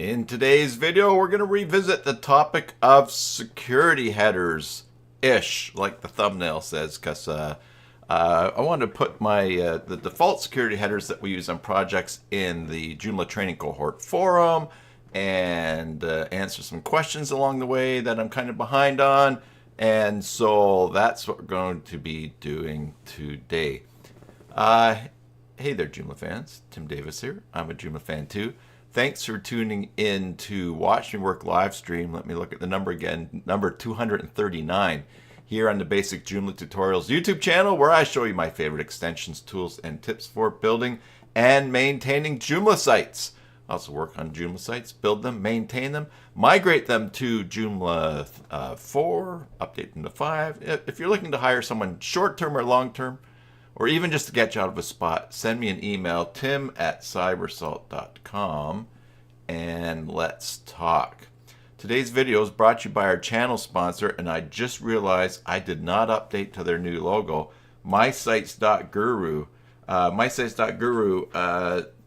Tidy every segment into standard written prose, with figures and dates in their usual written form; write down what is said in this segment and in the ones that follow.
In today's video, we're going to revisit the topic of security headers-ish, like the thumbnail says, because I wanted to put my the default security headers that we use on projects in the Joomla training cohort forum and answer some questions along the way that I'm kind of behind on. And so that's what we're going to be doing today. Hey there, Joomla fans. Tim Davis here. I'm a Joomla fan too. Thanks for tuning in to Watch Me Work live stream. Let me look at the number again, number 239, here on the Basic Joomla Tutorials YouTube channel, where I show you my favorite extensions, tools, and tips for building and maintaining Joomla sites. I also work on Joomla sites, build them, maintain them, migrate them to Joomla 4, update them to 5. If you're looking to hire someone short-term or long-term, or even just to get you out of a spot, send me an email, tim@cybersalt.com, and let's talk. Today's video is brought to you by our channel sponsor, and I just realized I did not update to their new logo, mysites.guru. Mysites.guru,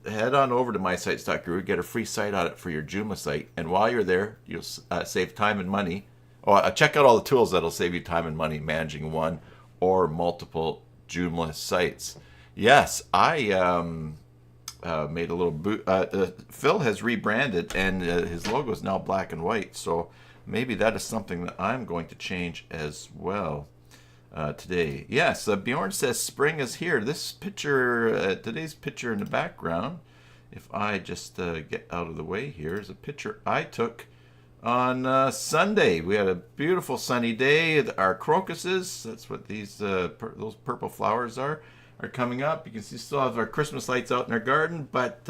head on over to mysites.guru, get a free site audit for your Joomla site, and while you're there, you'll save time and money. Check out all the tools that'll save you time and money managing one or multiple Joomla sites. Yes, I made a little Phil has rebranded, and his logo is now black and white, so maybe that is something that I'm going to change as well today. Yes, Bjorn says spring is here. This picture, today's picture in the background, if I just get out of the way here, is a picture I took on Sunday. We had a beautiful sunny day. Our crocuses, that's what these those purple flowers are coming up. You can see still have our Christmas lights out in our garden, but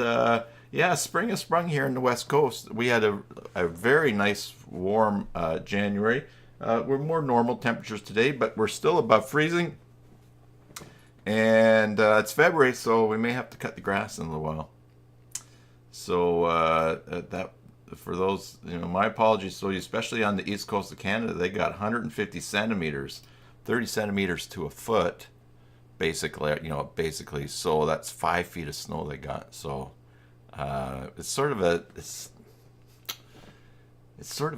yeah, spring has sprung here in the West Coast. We had a very nice warm January. We're more normal temperatures today, but we're still above freezing. And it's February, so we may have to cut the grass in a little while. So for those, my apologies. So especially on the east coast of Canada, they got 150 centimeters, 30 centimeters to a foot, basically. So that's 5 feet of snow they got. So it's sort of a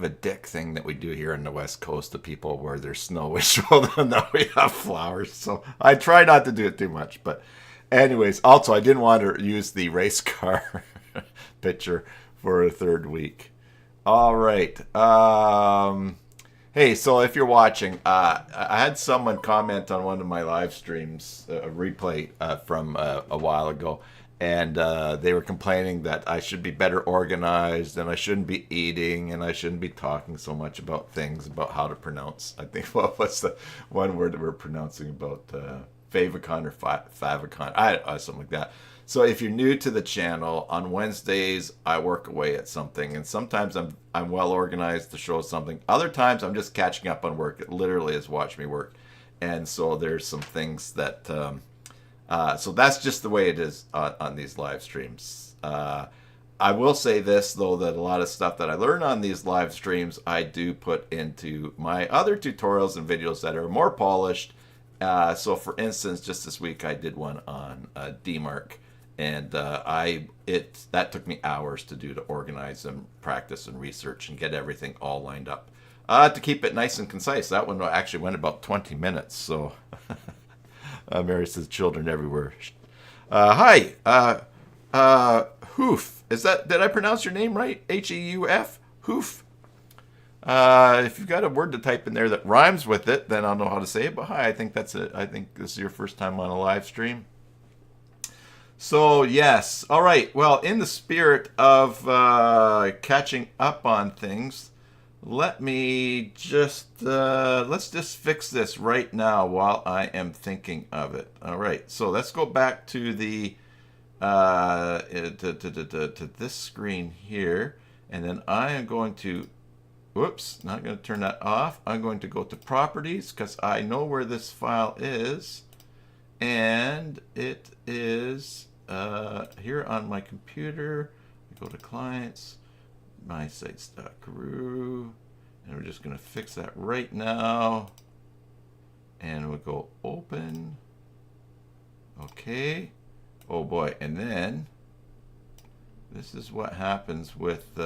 dick thing that we do here on the West Coast to people where there's snow. We show them that we have flowers. So I try not to do it too much. But anyways, also I didn't want to use the race car picture for a third week. All right. Hey, so if you're watching, I had someone comment on one of my live streams, a replay from a while ago, and they were complaining that I should be better organized, and I shouldn't be eating, and I shouldn't be talking so much about things, about how to pronounce. I think, what's the one word that we're pronouncing about favicon or favicon? Something like that. So if you're new to the channel, on Wednesdays I work away at something, and sometimes I'm well organized to show something. Other times I'm just catching up on work. It literally is watch me work, and so there's some things that. So that's just the way it is on these live streams. I will say this though, that a lot of stuff that I learn on these live streams I do put into my other tutorials and videos that are more polished. So for instance, just this week I did one on DMARC. And that took me hours to do, to organize and practice and research and get everything all lined up. To keep it nice and concise, that one actually went about 20 minutes. So Mary says children everywhere. Hi, Hoof. Did I pronounce your name right? H-E-U-F? Hoof. If you've got a word to type in there that rhymes with it, then I'll know how to say it. But hi, I think this is your first time on a live stream. So yes, all right. Well, in the spirit of catching up on things, let's just fix this right now while I am thinking of it. All right. So let's go back to the to this screen here, and then I am going to. Whoops, not going to turn that off. I'm going to go to properties because I know where this file is. And it is here on my computer. We go to clients, mysites.guru, and we're just going to fix that right now. And we'll go open. Okay. Oh boy. And then this is what happens with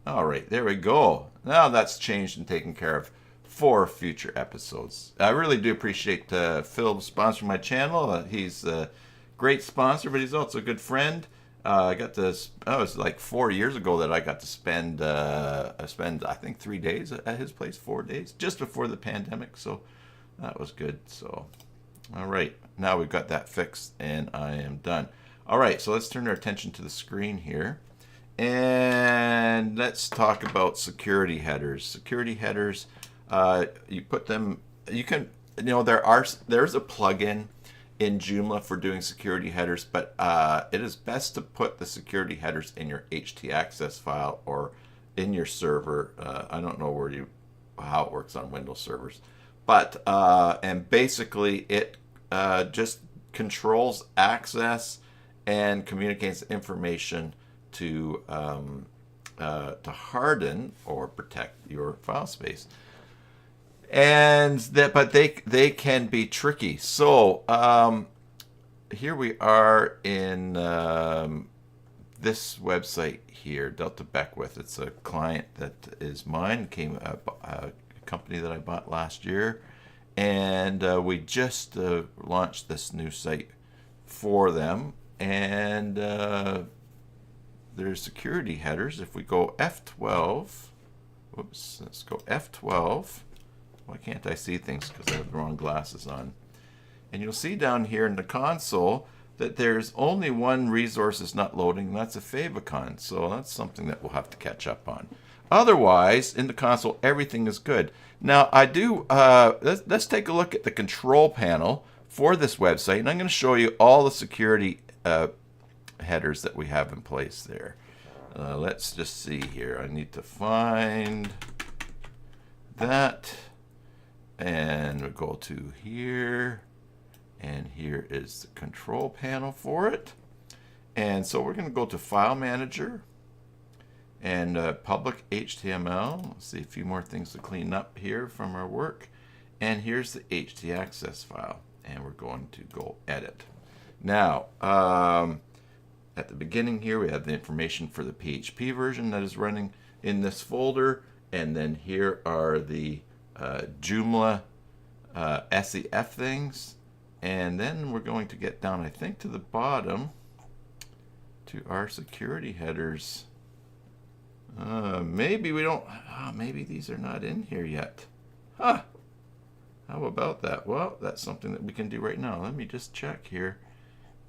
all right, there we go. Now that's changed and taken care of for future episodes. I really do appreciate Phil sponsoring my channel. He's a great sponsor, but he's also a good friend. I got this. Oh, it was like 4 years ago that I got to spend. I think 3 days at his place, 4 days, just before the pandemic. So that was good. So, all right, now we've got that fixed, and I am done. All right, so let's turn our attention to the screen here. And let's talk about security headers. Security headers, you put them, you can, there's a plugin in Joomla for doing security headers, but it is best to put the security headers in your htaccess file or in your server. I don't know how it works on Windows servers, but and basically it just controls access and communicates information to harden or protect your file space, but they can be tricky. So here we are in this website here, Delta Beckwith. It's a client that is mine. Came a company that I bought last year, and we just launched this new site for them, and there's security headers. If we go F12, whoops, let's go F12. Why can't I see things? Because I have the wrong glasses on. And you'll see down here in the console that there's only one resource is not loading, and that's a favicon. So that's something that we'll have to catch up on. Otherwise, in the console, everything is good. Now, I do, let's take a look at the control panel for this website, and I'm going to show you all the security headers that we have in place there. Let's just see here. I need to find that, and we'll go to here, and here is the control panel for it. And so we're going to go to File Manager and Public HTML. Let's see a few more things to clean up here from our work. And here's the htaccess file, and we're going to go Edit. Now, at the beginning here, we have the information for the PHP version that is running in this folder. And then here are the Joomla SEF things. And then we're going to get down, I think, to the bottom to our security headers. Maybe we don't, maybe these are not in here yet. Huh. How about that? Well, that's something that we can do right now. Let me just check here.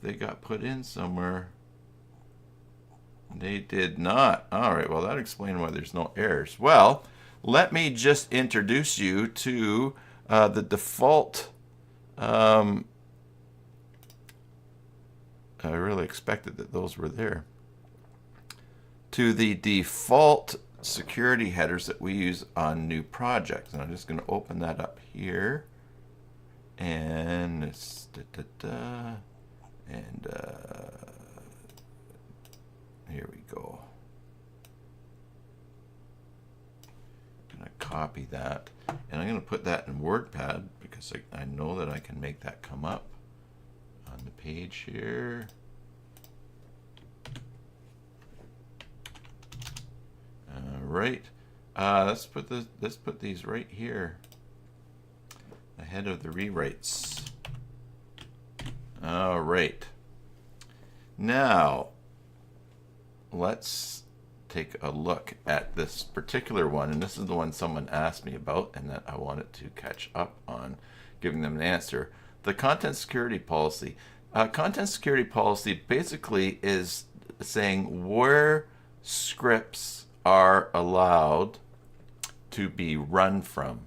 They got put in somewhere. They did not. All right, well, that explains why there's no errors. Well, let me just introduce you to the default. I really expected that those were there. To the default security headers that we use on new projects. And I'm just going to open that up here. And it's here we go. I'm going to copy that, and I'm going to put that in WordPad because I know that I can make that come up on the page here. All right, let's put these right here ahead of the rewrites. All right, now let's take a look at this particular one, and this is the one someone asked me about and that I wanted to catch up on giving them an answer. The content security policy. Content security policy basically is saying where scripts are allowed to be run from.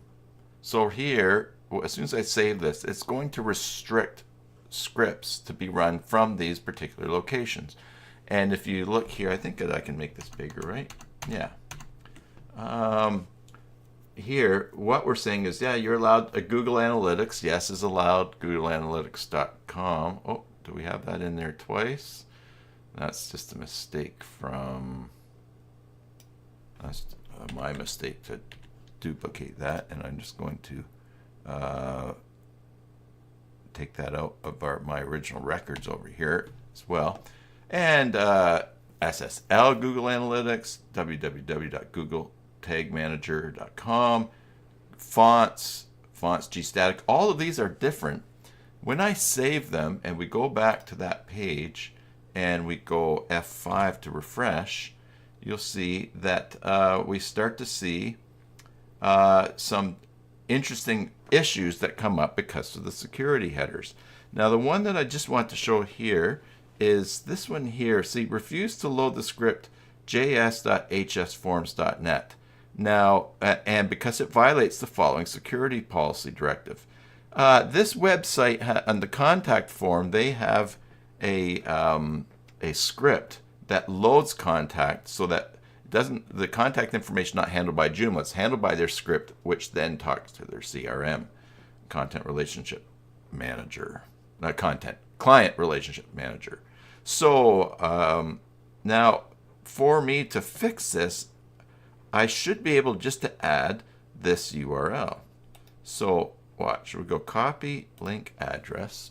So here, as soon as I save this, it's going to restrict scripts to be run from these particular locations. And if you look here, I think that I can make this bigger, right? Yeah. Here, what we're saying is, yeah, you're allowed Google Analytics. Yes, is allowed. GoogleAnalytics.com. Oh, do we have that in there twice? That's just a mistake from... That's my mistake to duplicate that. And I'm just going to take that out of my original records over here as well. And SSL Google Analytics, www.googletagmanager.com, fonts gstatic. All of these are different. When I save them and we go back to that page and we go F5 to refresh, you'll see that we start to see some interesting issues that come up because of the security headers. Now, the one that I just want to show here is this one here. See, refuse to load the script js.hsforms.net. Now, and because it violates the following security policy directive. This website, on the contact form, they have a script that loads contact so that the contact information not handled by Joomla, it's handled by their script, which then talks to their CRM, content relationship manager, not client relationship manager. So now, for me to fix this, I should be able just to add this URL. So watch, we go copy link address,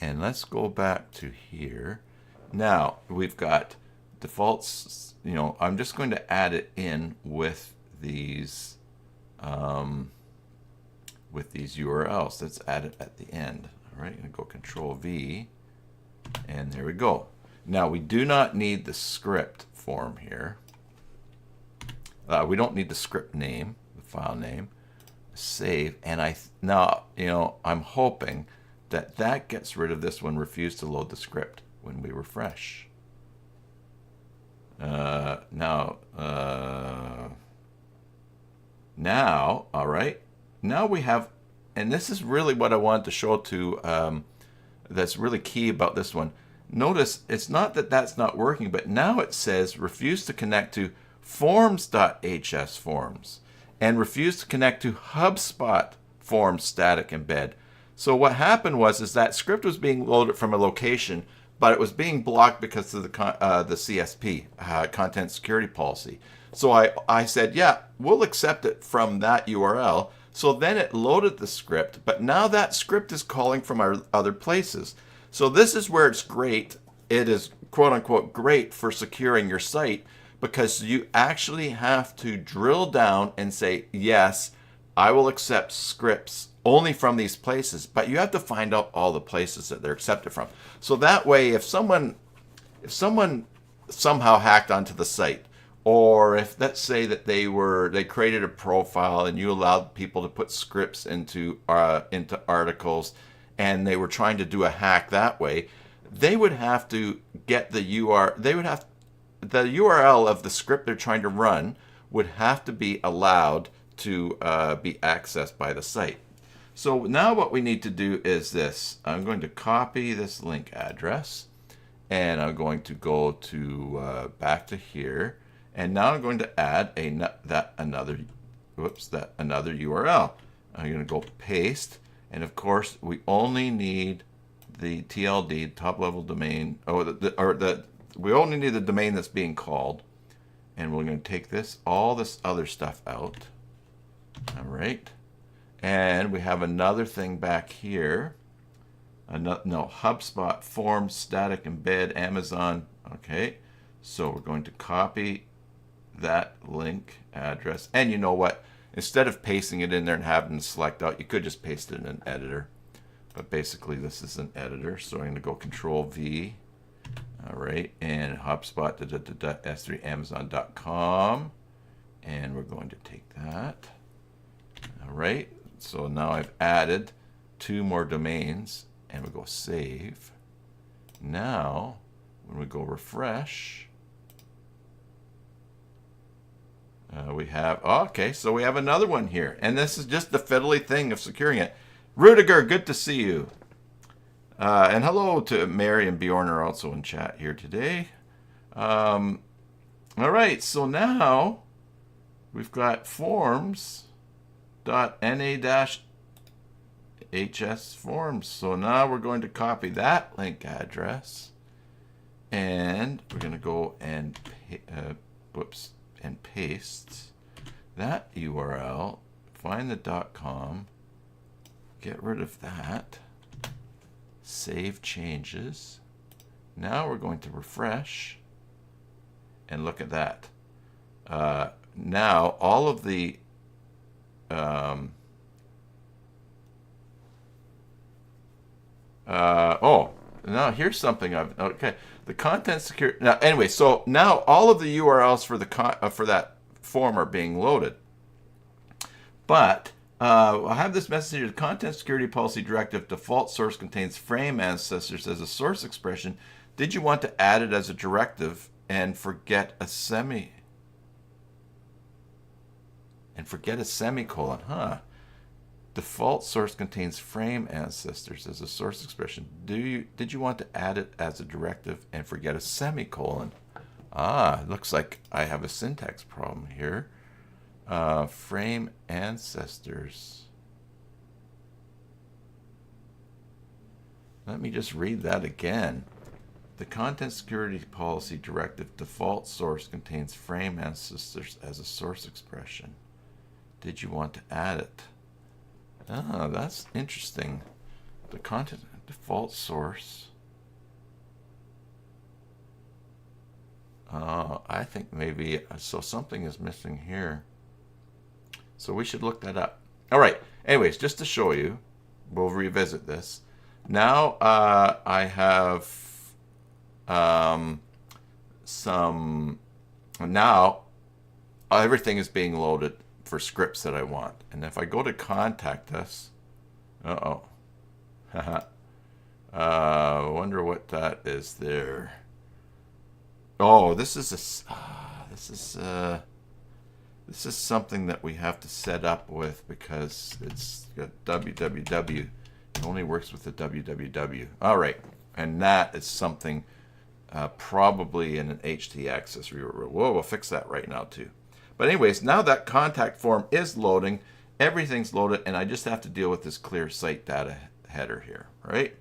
and let's go back to here. Now we've got defaults. I'm just going to add it in with these URLs. Let's add it at the end. All right, I'm going to go Control V, and there we go. Now we do not need the script form here. We don't need the script name, the file name. Save, and I'm hoping that gets rid of this one, refuse to load the script, when we refresh. Now, all right. Now we have, and this is really what I wanted to show to, that's really key about this one. Notice it's not that that's not working, but now it says refuse to connect to forms.hsforms and refuse to connect to HubSpot forms static embed. So what happened was that script was being loaded from a location, but it was being blocked because of the CSP, content security policy. So I said, yeah, we'll accept it from that URL. So then it loaded the script, but now that script is calling from our other places. So this is where it's great. It is quote unquote great for securing your site, because you actually have to drill down and say, yes, I will accept scripts only from these places, but you have to find out all the places that they're accepted from. So that way, if someone somehow hacked onto the site, or if let's say that they created a profile and you allowed people to put scripts into articles, and they were trying to do a hack that way, they would have to get the the URL of the script they're trying to run would have to be allowed to be accessed by the site. So now what we need to do is this. I'm going to copy this link address, and I'm going to go to back to here, and now I'm going to add another URL. I'm going to go paste, and of course we only need the TLD, top level domain, we only need the domain that's being called, and we're going to take all this other stuff out. All right, and we have another thing back here. HubSpot forms static embed Amazon. Okay, so we're going to copy that link address, and you know what? Instead of pasting it in there and having to select out, you could just paste it in an editor. But basically, this is an editor, so I'm going to go Control V. All right, and HubSpot s3amazon.com, and we're going to take that. All right, so now I've added 2 more domains, and we go save. Now, when we go refresh, we have, okay, so we have another one here, and this is just the fiddly thing of securing it. Rudiger, good to see you. And hello to Mary and Bjorn are also in chat here today. All right, so now we've got forms.na-hs forms. So now we're going to copy that link address, and we're going to go and paste that URL, find the .com, get rid of that. Save changes. Now we're going to refresh. And look at that. Now all of the oh, now here's something okay. The content security. Now anyway, so now all of the URLs for the for that form are being loaded. But I have this message here. The Content Security Policy Directive default source contains frame ancestors as a source expression. Did you want to add it as a directive and forget a semicolon? Huh. Default source contains frame ancestors as a source expression. Did you want to add it as a directive and forget a semicolon? Ah, looks like I have a syntax problem here. Frame ancestors. Let me just read that again. The Content Security Policy Directive default source contains frame ancestors as a source expression. Did you want to add it? Ah, that's interesting. The content default source. I think maybe, so something is missing here. So we should look that up. All right. Anyways, just to show you, we'll revisit this. Now I have now everything is being loaded for scripts that I want. And if I go to contact us, I wonder what that is there. Oh, this is something that we have to set up with because it's got WWW. It only works with the WWW. All right, and that is something probably in an htaccess rewrote. Whoa, we'll fix that right now too. But anyways, now that contact form is loading, everything's loaded, and I just have to deal with this clear site data header here, right?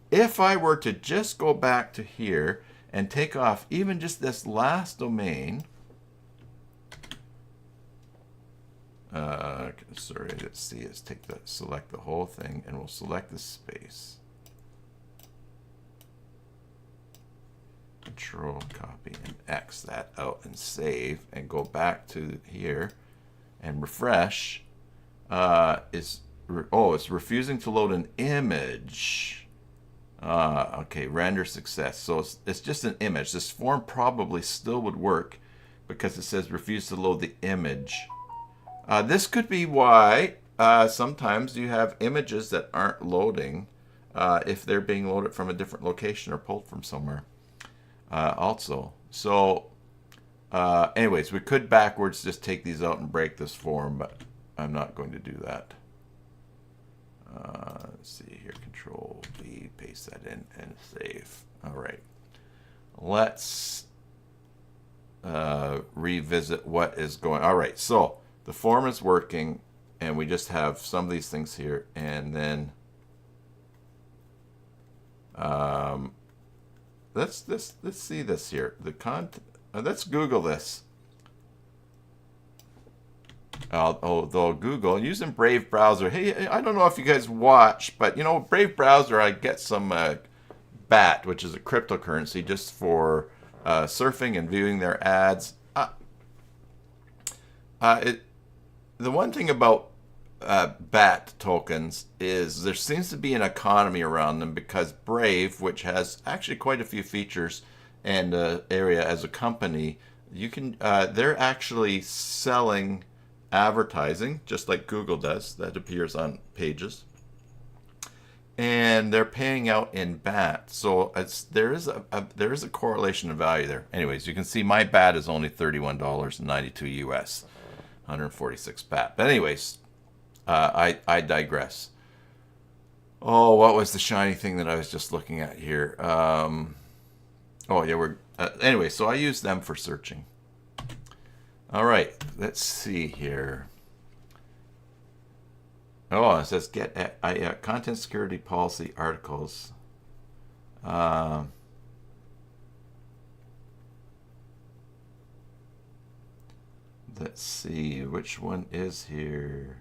If I were to just go back to here and take off even just this last domain, sorry, let's see, select the whole thing, and we'll select the space. Control, copy, and X that out and save, and go back to here and refresh. It's refusing to load an image. Okay, render success. So it's just an image. This form probably still would work because it says refuse to load the image. This could be why sometimes you have images that aren't loading if they're being loaded from a different location or pulled from somewhere. Also, so anyways, we could backwards just take these out and break this form, but I'm not going to do that. Let's see here, Control V, paste that in and save. All right, let's revisit what is going. All right, so the form is working, and we just have some of these things here, and then let's see this here. The let's Google this. Although Google using Brave browser. Hey, I don't know if you guys watch, but you know, Brave browser, I get some BAT, which is a cryptocurrency, just for surfing and viewing their ads. The one thing about BAT tokens is there seems to be an economy around them because Brave, which has actually quite a few features and area as a company, you can they're actually selling advertising just like Google does that appears on pages, and they're paying out in BAT. So there is a correlation of value there. Anyways, you can see my BAT is only $31.92 US, 146 BAT. But anyways, I digress. Oh, what was the shiny thing that I was just looking at here? Oh yeah, anyway, so I use them for searching. All right, let's see here. Oh, it says get content security policy articles. Let's see, which one is here?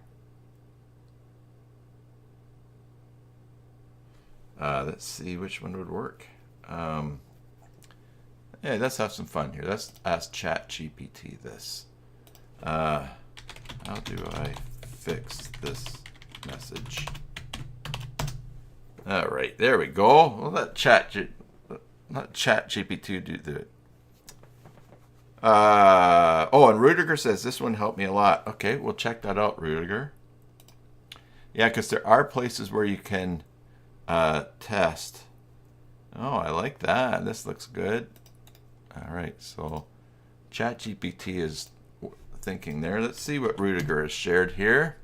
Let's see which one would work. Yeah, let's have some fun here. Let's ask ChatGPT this. How do I fix this message? All right, there we go. We'll let ChatGPT do it. Oh, and Rudiger says this one helped me a lot. Okay, we'll check that out, Rudiger. Yeah, because there are places where you can test. Oh, I like that. This looks good. All right, so ChatGPT is thinking there. Let's see what Rudiger has shared here.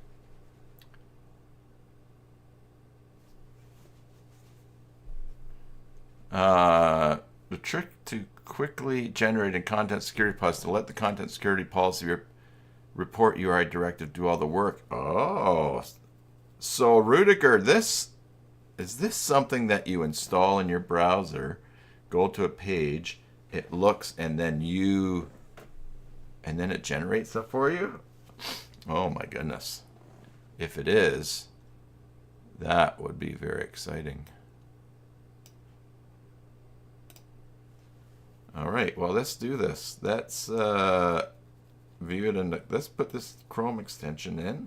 The trick to quickly generating content security policy to let the content security policy report URI directive do all the work. Oh, so Rudiger, is this something that you install in your browser, go to a page, it looks, and then it generates stuff for you? Oh my goodness. If it is, that would be very exciting. All right, well, let's do this. Let's view it, and let's put this Chrome extension in.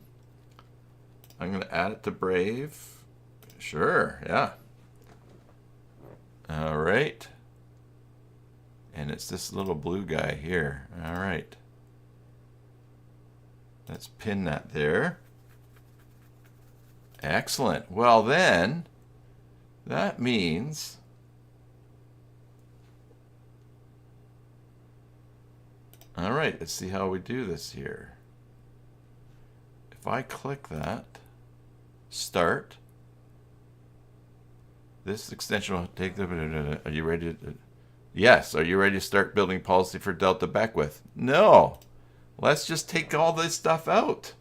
I'm going to add it to Brave. Sure, yeah. All right. And it's this little blue guy here. All right. Let's pin that there. Excellent. Well, then, that means all right, let's see how we do this here. If I click that, start, this extension will take the, are you ready to, yes, are you ready to start building policy for Delta Beckwith? No, let's just take all this stuff out.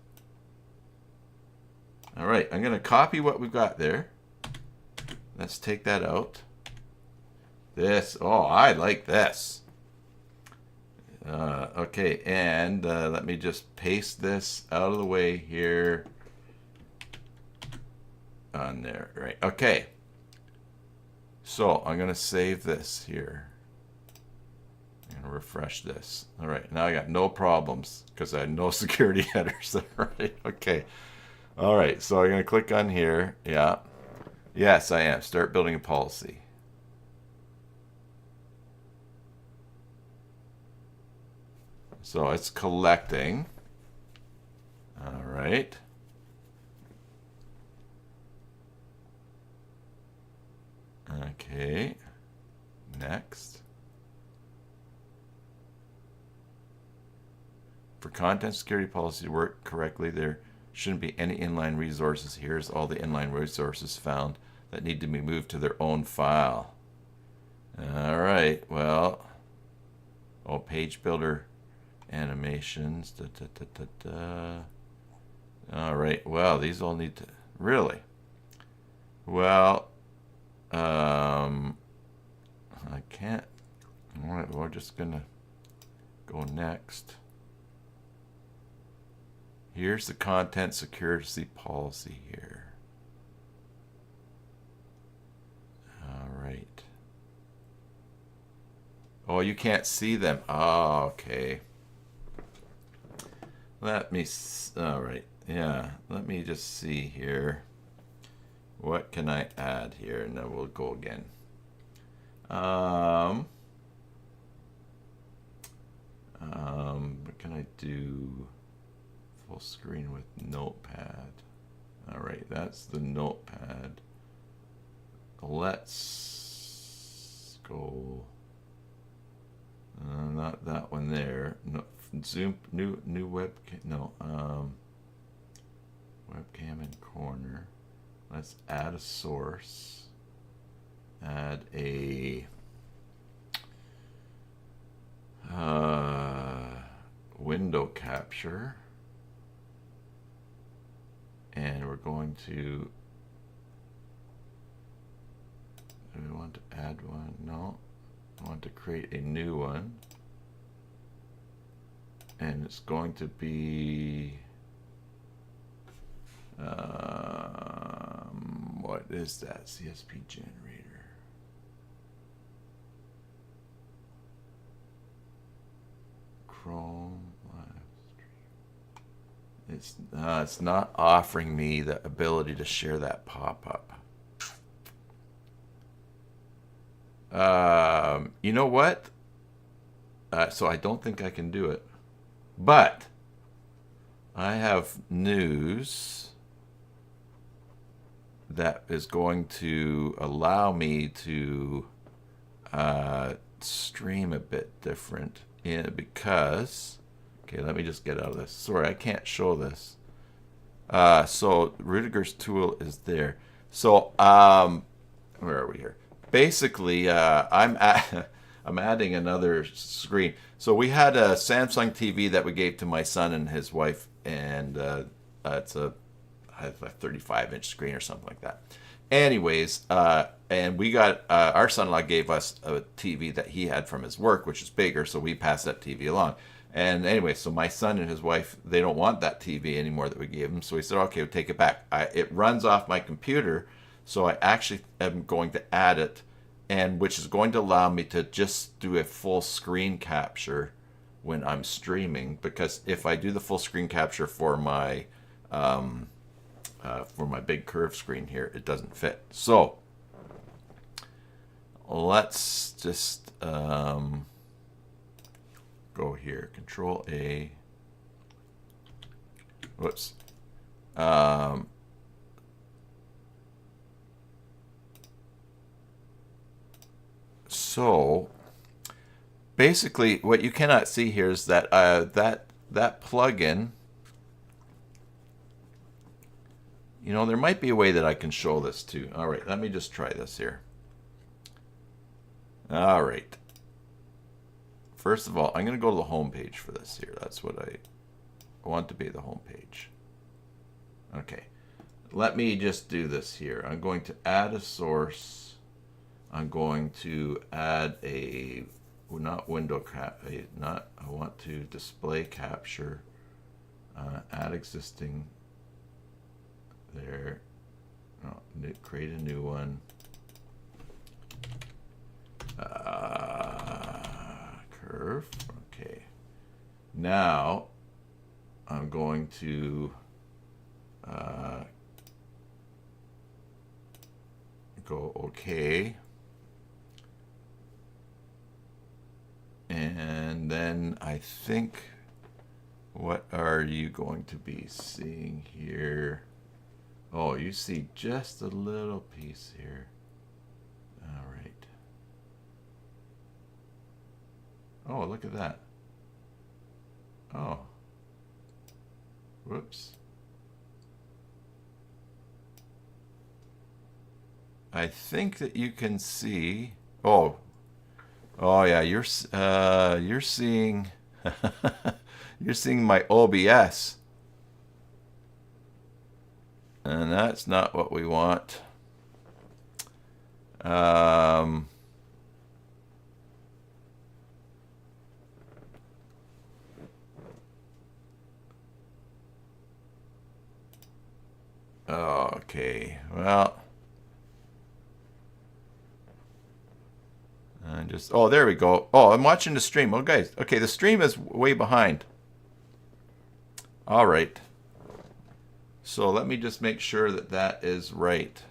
All right, I'm going to copy what we've got there. Let's take that out. This, oh, I like this. Okay, and let me just paste this out of the way here. On there, right? Okay. So I'm going to save this here. I'm going to refresh this. All right, now I got no problems because I had no security headers. All right, okay. All right, so I'm going to click on here. Yeah. Yes, I am. Start building a policy. So it's collecting. All right. Okay. Next. For content security policy to work correctly, there shouldn't be any inline resources. Here's all the inline resources found that need to be moved to their own file. All right. Well, oh, page builder. Animations. All right. Well, these all need to really. Well, I can't. All right. We're just gonna go next. Here's the content security policy here. All right. Oh, you can't see them. Oh, okay. Let me, all right, yeah, let me just see here. What can I add here? And then we'll go again. What can I do? Full screen with Notepad. All right, that's the Notepad. Let's go, not that one there. No. Zoom, new webcam, no, webcam in corner. Let's add a source, add a window capture, and we're going to, do we want to add one? No, I want to create a new one. And it's going to be, what is that? CSP generator. Chrome live stream. It's not offering me the ability to share that pop-up. You know what? So I don't think I can do it. But I have news that is going to allow me to stream a bit different because, okay, let me just get out of this. Sorry, I can't show this. So Rudiger's tool is there. So where are we here? Basically, I'm adding another screen. So we had a Samsung TV that we gave to my son and his wife, and it's a 35-inch screen or something like that. Anyways, and we got our son-in-law gave us a TV that he had from his work, which is bigger, so we passed that TV along. And anyway, so my son and his wife, they don't want that TV anymore that we gave them, so we said, okay, we'll take it back. It runs off my computer, so I actually am going to add it, and which is going to allow me to just do a full screen capture when I'm streaming, because if I do the full screen capture for my big curve screen here, it doesn't fit. So let's just go here, Control A. Whoops. So basically, what you cannot see here is that that plugin. You know, there might be a way that I can show this too. All right, let me just try this here. All right. First of all, I'm going to go to the home page for this here. That's what I want to be, the home page. Okay. Let me just do this here. I'm going to add a source. I'm going to add a, not window cap, not, I want to display capture, add existing. There, no, create a new one. Curve. Okay. Now I'm going to go OK. And then I think, what are you going to be seeing here? Oh, you see just a little piece here. All right. Oh, look at that. Oh. Whoops. I think that you can see. Oh. Oh yeah, you're seeing you're seeing my OBS. And that's not what we want. Okay, well, and just, oh, there we go. Oh, I'm watching the stream. Oh, guys, okay, the stream is way behind. All right. So let me just make sure that that is right.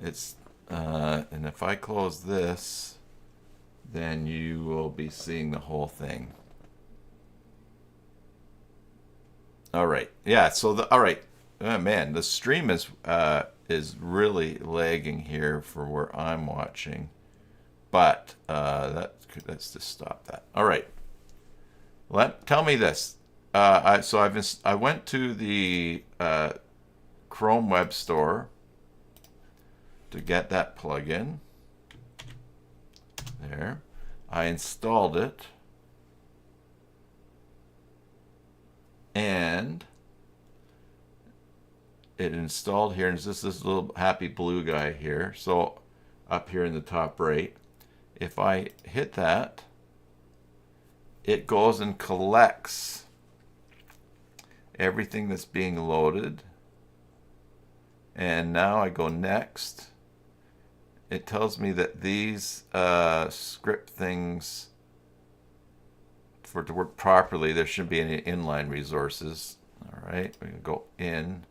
It's and if I close this, then you will be seeing the whole thing. All right. Yeah. So all right. Man, the stream is really lagging here for where I'm watching, but let's just stop that. All right. Tell me this. I went to the Chrome Web Store to get that plugin. There. I installed it. And it installed here, and it's just this little happy blue guy here. So up here in the top right, if I hit that, it goes and collects everything that's being loaded. And now I go next. It tells me that these script things, for it to work properly, there shouldn't be any inline resources. All right, we can go in.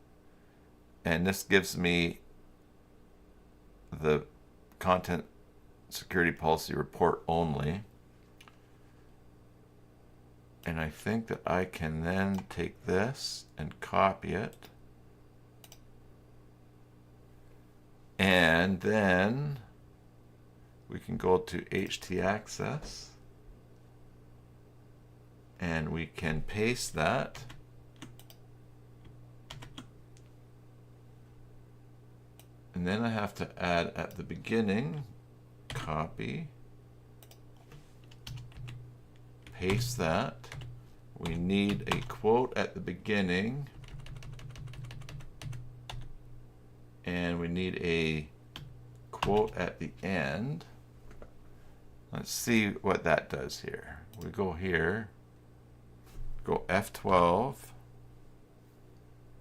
And this gives me the content security policy report only. And I think that I can then take this and copy it. And then we can go to htaccess and we can paste that. And then I have to add at the beginning, copy, paste that. We need a quote at the beginning. And we need a quote at the end. Let's see what that does here. We go here, go F12,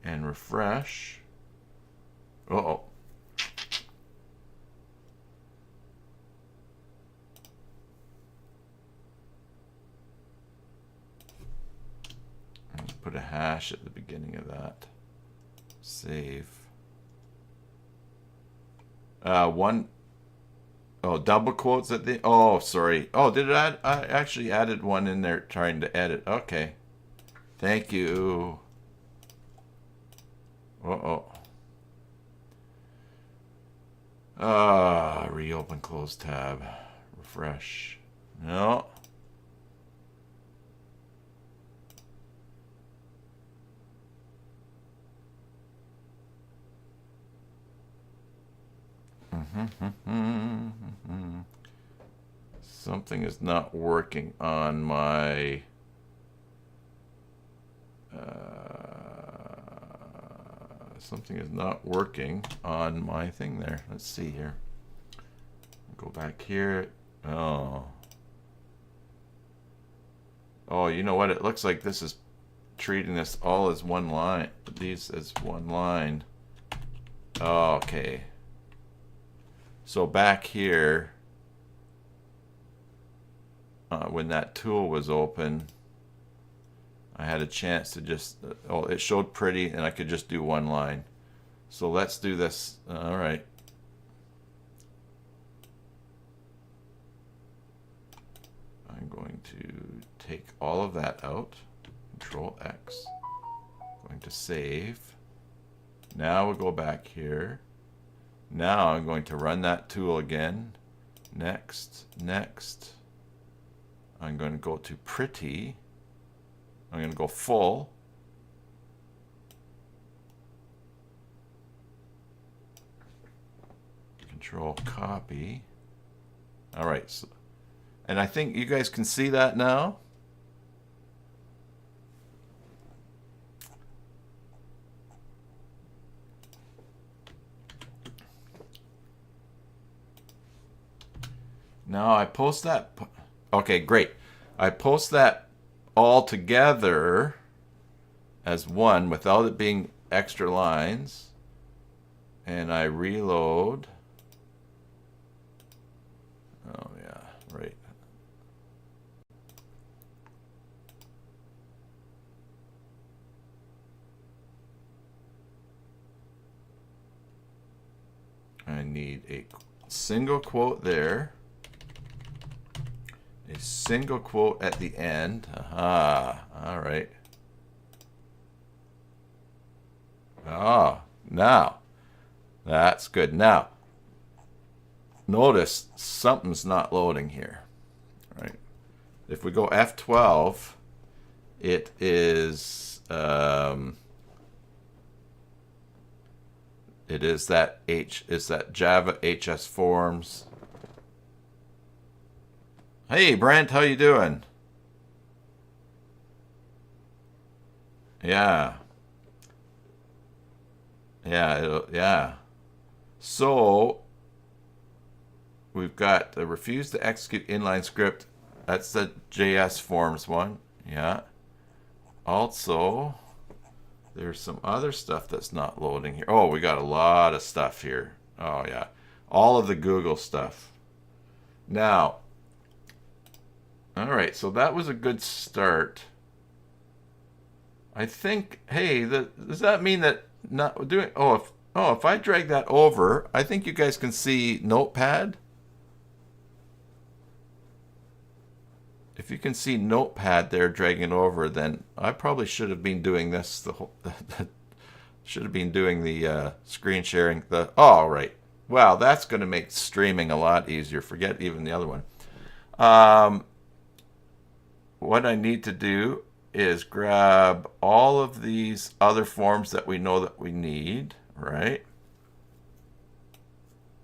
and refresh. Uh-oh. Let's put a hash at the beginning of that. Save. Double quotes at the, oh, sorry. Oh, did it add, I actually added one in there trying to edit. Okay. Thank you. Uh-oh. Reopen, close tab. Refresh. No. Something is not working on my something is not working on my thing there. Let's see here. Go back here. Oh, you know what? It looks like this is treating this all as one line. These as one line. Okay. So back here, when that tool was open, I had a chance to just, it showed pretty and I could just do one line. So let's do this. All right. I'm going to take all of that out, Control X, going to save. Now we'll go back here. Now I'm going to run that tool again. Next, next. I'm going to go to pretty. I'm going to go full. Control copy. All right. So, and I think you guys can see that now. Now I post that. Okay, great. I post that all together as one without it being extra lines. And I reload. Oh, yeah, right. I need a single quote there. A single quote at the end. Aha. All right. Ah, now. That's good. Now, notice something's not loading here. Right? If we go F12, it is that Java HS Forms. Hey Brent, how you doing? Yeah. Yeah. So we've got the refuse to execute inline script. That's the JS Forms one. Yeah. Also, There's some other stuff that's not loading here. Oh, we got a lot of stuff here. Oh, yeah. All of the Google stuff. Now, all right, so that was a good start. I think, hey, does that mean that not doing, if I drag that over, I think you guys can see Notepad. If you can see Notepad there dragging over, then I probably should have been doing this the whole, should have been doing the screen sharing. All right. Wow, that's going to make streaming a lot easier. Forget even the other one. What I need to do is grab all of these other forms that we know that we need, right?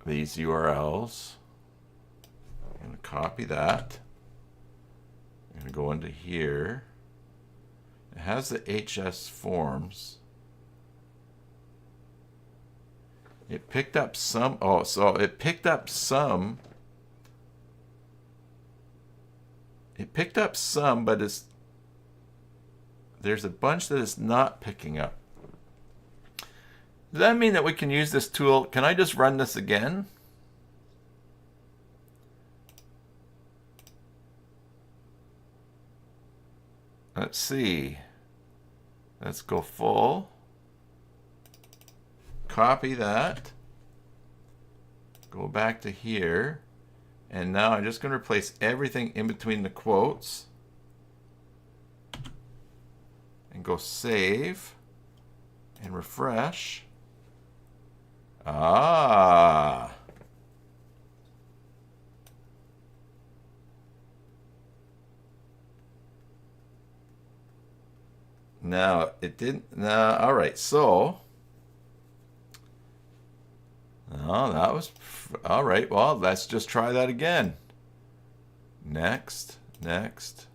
These URLs. I'm going to copy that. I'm going to go into here. It has the HS forms. It picked up some. Oh, so it picked up some. It picked up some, but there's a bunch that it's not picking up. Does that mean that we can use this tool? Can I just run this again? Let's see. Let's go full. Copy that. Go back to here. And now I'm just going to replace everything in between the quotes. And go save. And refresh. Ah. Now, it didn't. Now, all right. So, oh, that was all right. Well, let's just try that again. Next, next.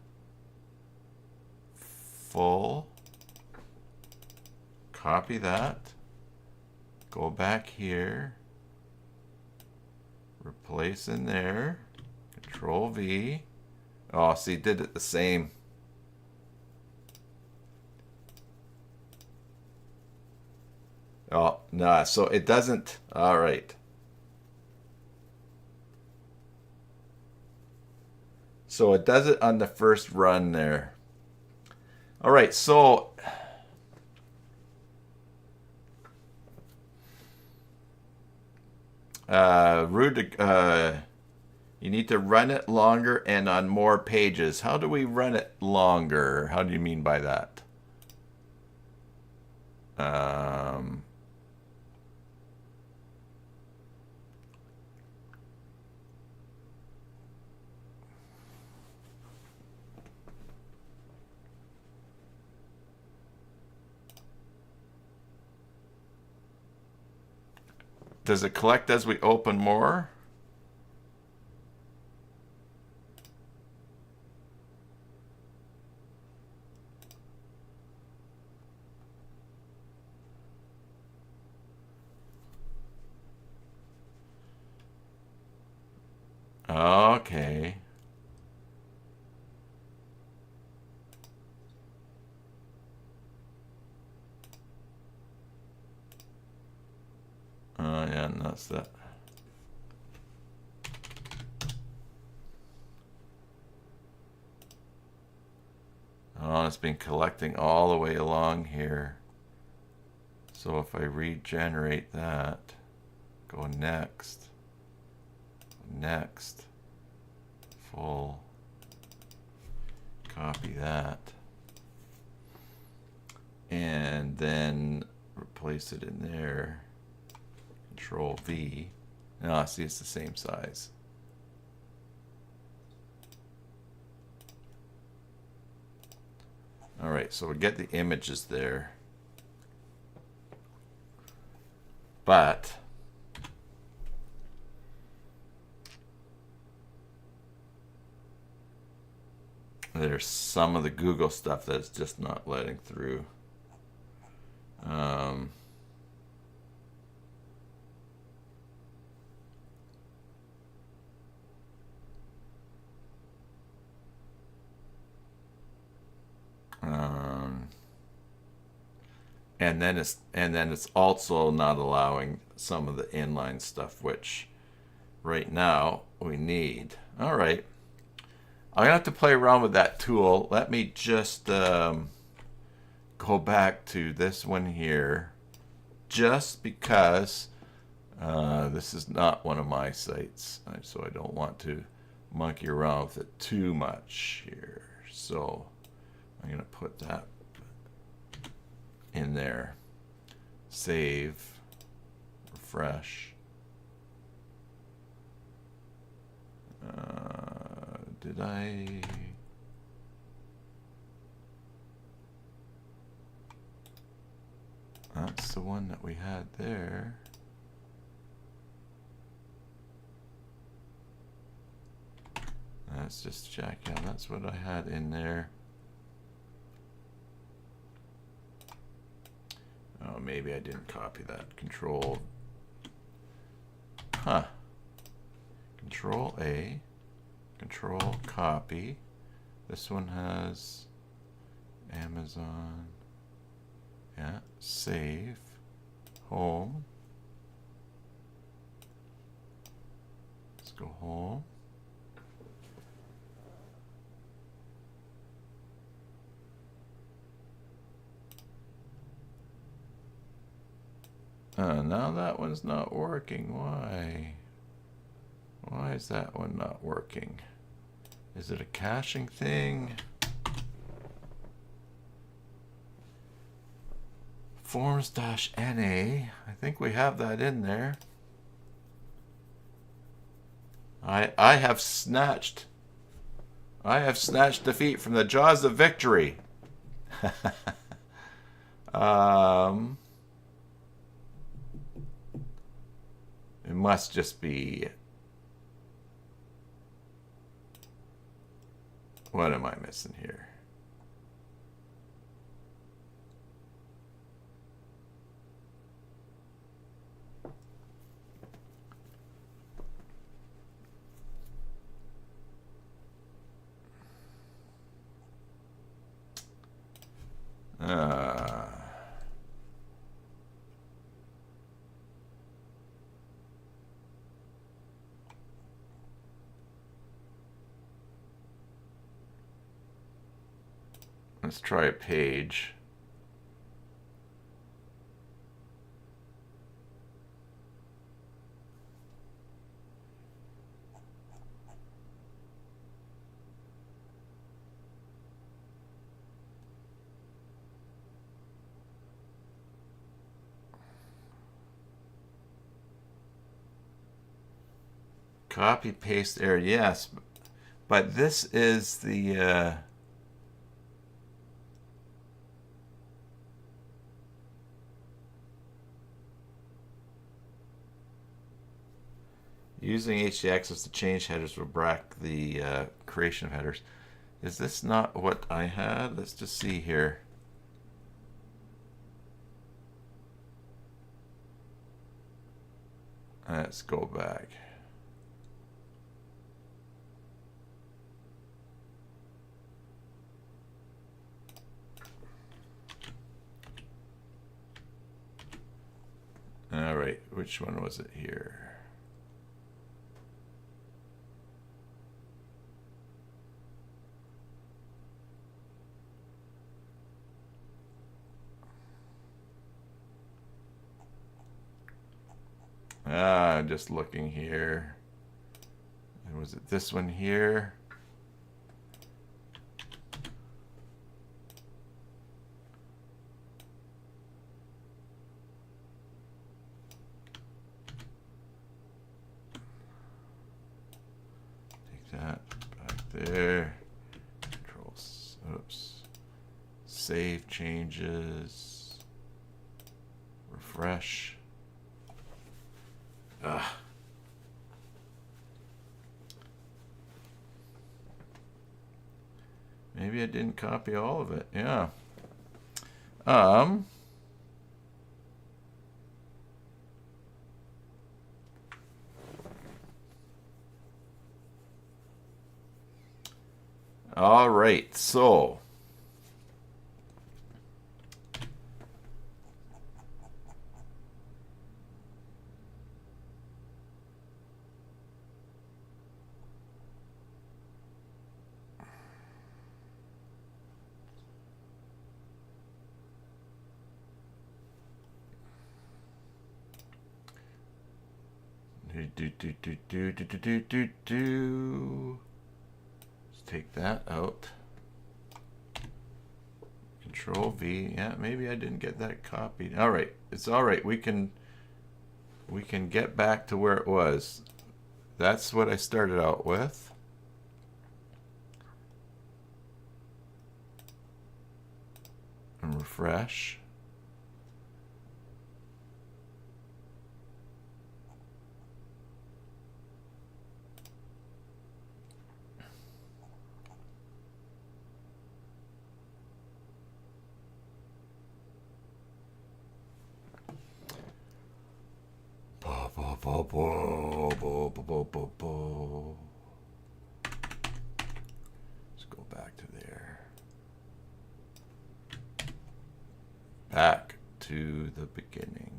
Full. Copy that. Go back here. Replace in there. Control V. Oh, see, did it the same. Oh, nah, so it doesn't. All right. So it does it on the first run there. All right, so you need to run it longer and on more pages. How do we run it longer? How do you mean by that? Does it collect as we open more? Okay. Yeah, and that's that. Oh, it's been collecting all the way along here. So if I regenerate that, go next, next, full, copy that, and then replace it in there. Control V. Now, see, it's the same size. All right, so we get the images there. But there's some of the Google stuff that's just not letting through. and then it's also not allowing some of the inline stuff, which right now we need. All right, I'm gonna have to play around with that tool. Let me just go back to this one here, just because this is not one of my sites, so I don't want to monkey around with it too much here. So I'm gonna put that in there. Save, refresh. Did I? That's the one that we had there. Let's just check. Yeah, that's what I had in there. Oh, maybe I didn't copy that. Control. Control A. Control copy. This one has Amazon. Yeah. Save. Home. Let's go home. Now that one's not working. Why? Why is that one not working? Is it a caching thing? Forms-NA. I think we have that in there. I have snatched defeat from the jaws of victory. It must just be. What am I missing here? Let's try a page. Copy paste error, yes, but this is the using htaccess to change headers will break the creation of headers. Is this not what I had? Let's just see here. Let's go back. All right, which one was it here? I'm just looking here. Was it this one here? Take that back there. Control, oops. Save changes. Refresh. Maybe I didn't copy all of it. Yeah. All right. So Let's take that out. Control V. Yeah, maybe I didn't get that copied. All right, it's all right. We can get back to where it was. That's what I started out with. And refresh. Let's go back to there. Back to the beginning.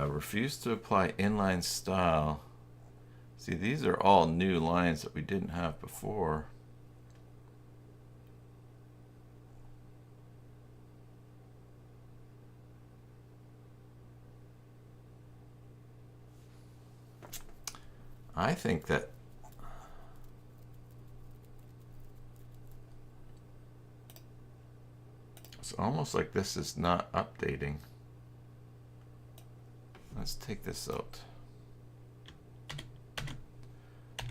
Refuse to apply inline style. See, these are all new lines that we didn't have before. I think that it's almost like this is not updating. Let's take this out.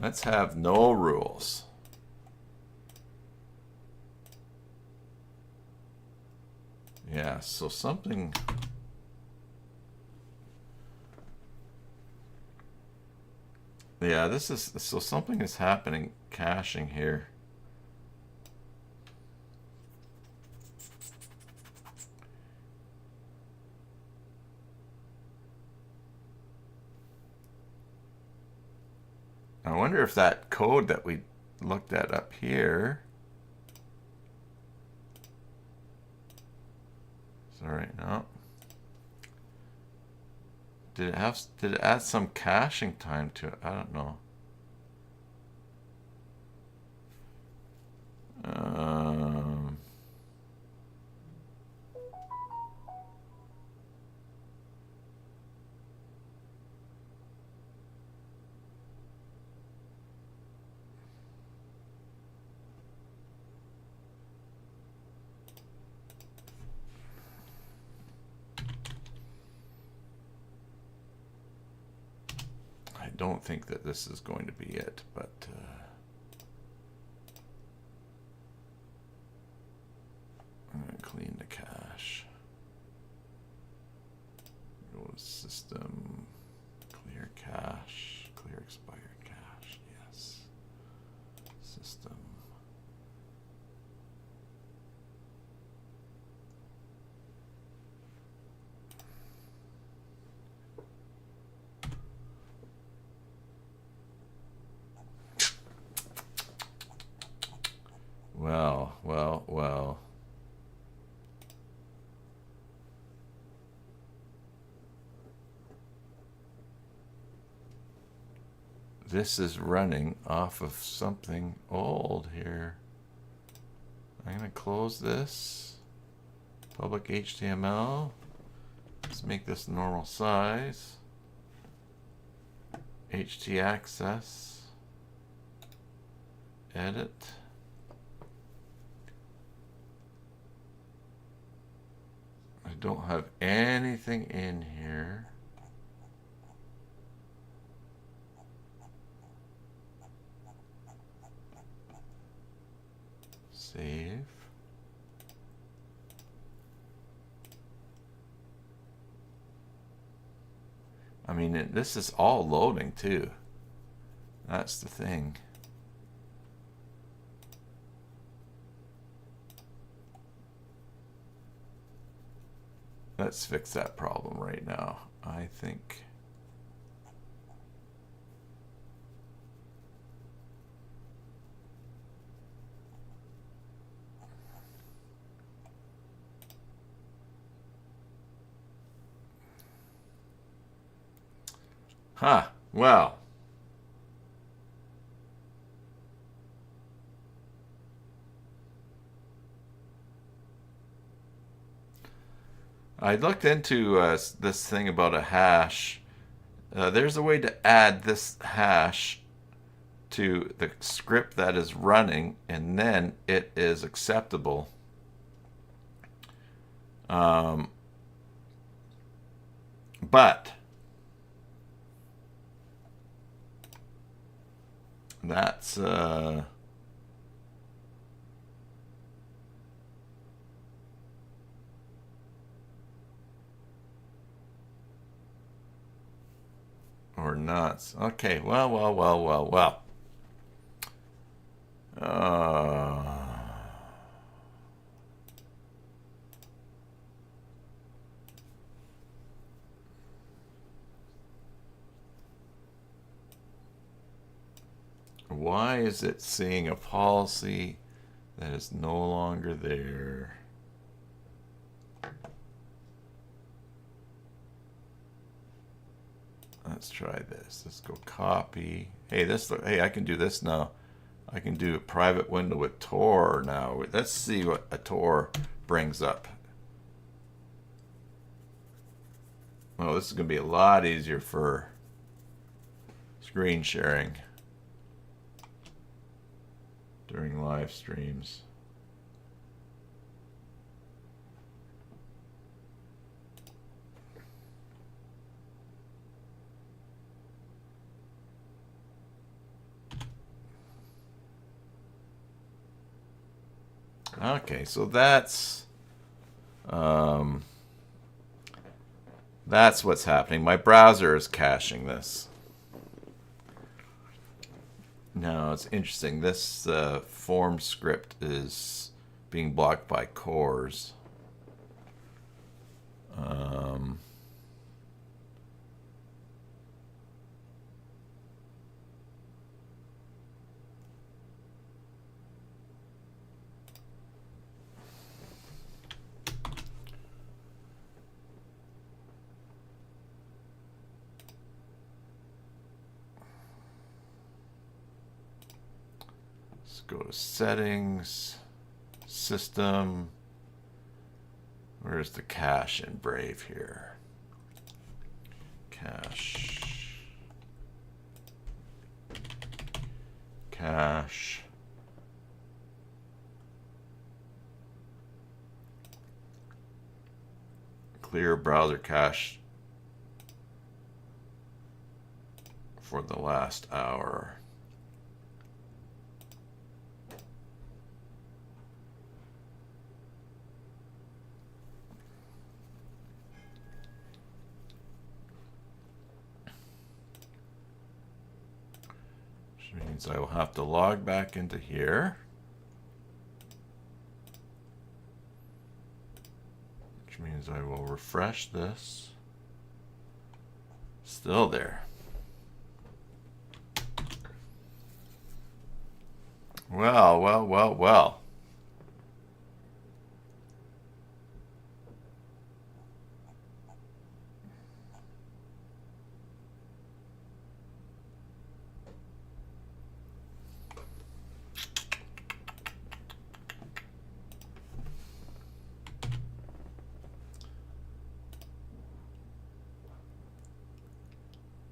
Let's have no rules. Yeah, so something. Yeah, this is, so something is happening, caching here. I wonder if that code that we looked at up here. Sorry, no. Did it add some caching time to it? I don't know. I don't think that this is going to be it, but I'm going to clean the cache. Go to system, clear cache, clear expired cache, yes. System. Well. This is running off of something old here. I'm going to close this. Public HTML. Let's make this normal size. HT access. Edit. I don't have anything in here. Save. I mean, this is all loading too. That's the thing. Let's fix that problem right now, I think. Well. I looked into this thing about a hash. There's a way to add this hash to the script that is running, and then it is acceptable. But that's or nuts. Okay, well. Why is it seeing a policy that is no longer there? Let's try this. Let's go copy. Hey, hey, I can do this now. I can do a private window with Tor now. Let's see what a Tor brings up. Oh, this is going to be a lot easier for screen sharing during live streams. Okay, so that's what's happening. My browser is caching this. Now, it's interesting. This form script is being blocked by cores. Go to settings, system. Where's the cache in Brave here? Cache. Clear browser cache for the last hour. Which means I will have to log back into here. Which means I will refresh this. Still there. Well.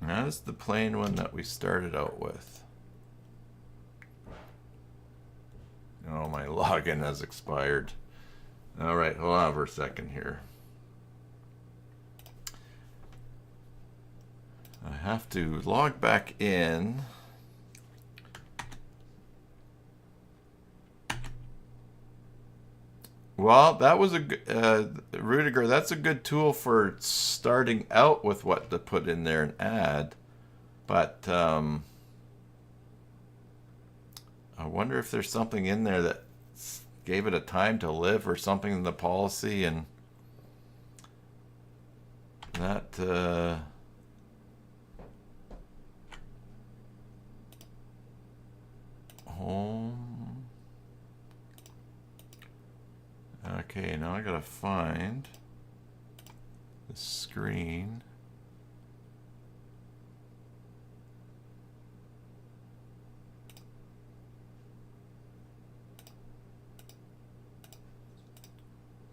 That's the plain one that we started out with. Oh, my login has expired. All right, hold on for a second here. I have to log back in. Well, that was Rudiger, that's a good tool for starting out with what to put in there and add. But I wonder if there's something in there that gave it a time to live or something in the policy, and that home. Okay, now I gotta find the screen.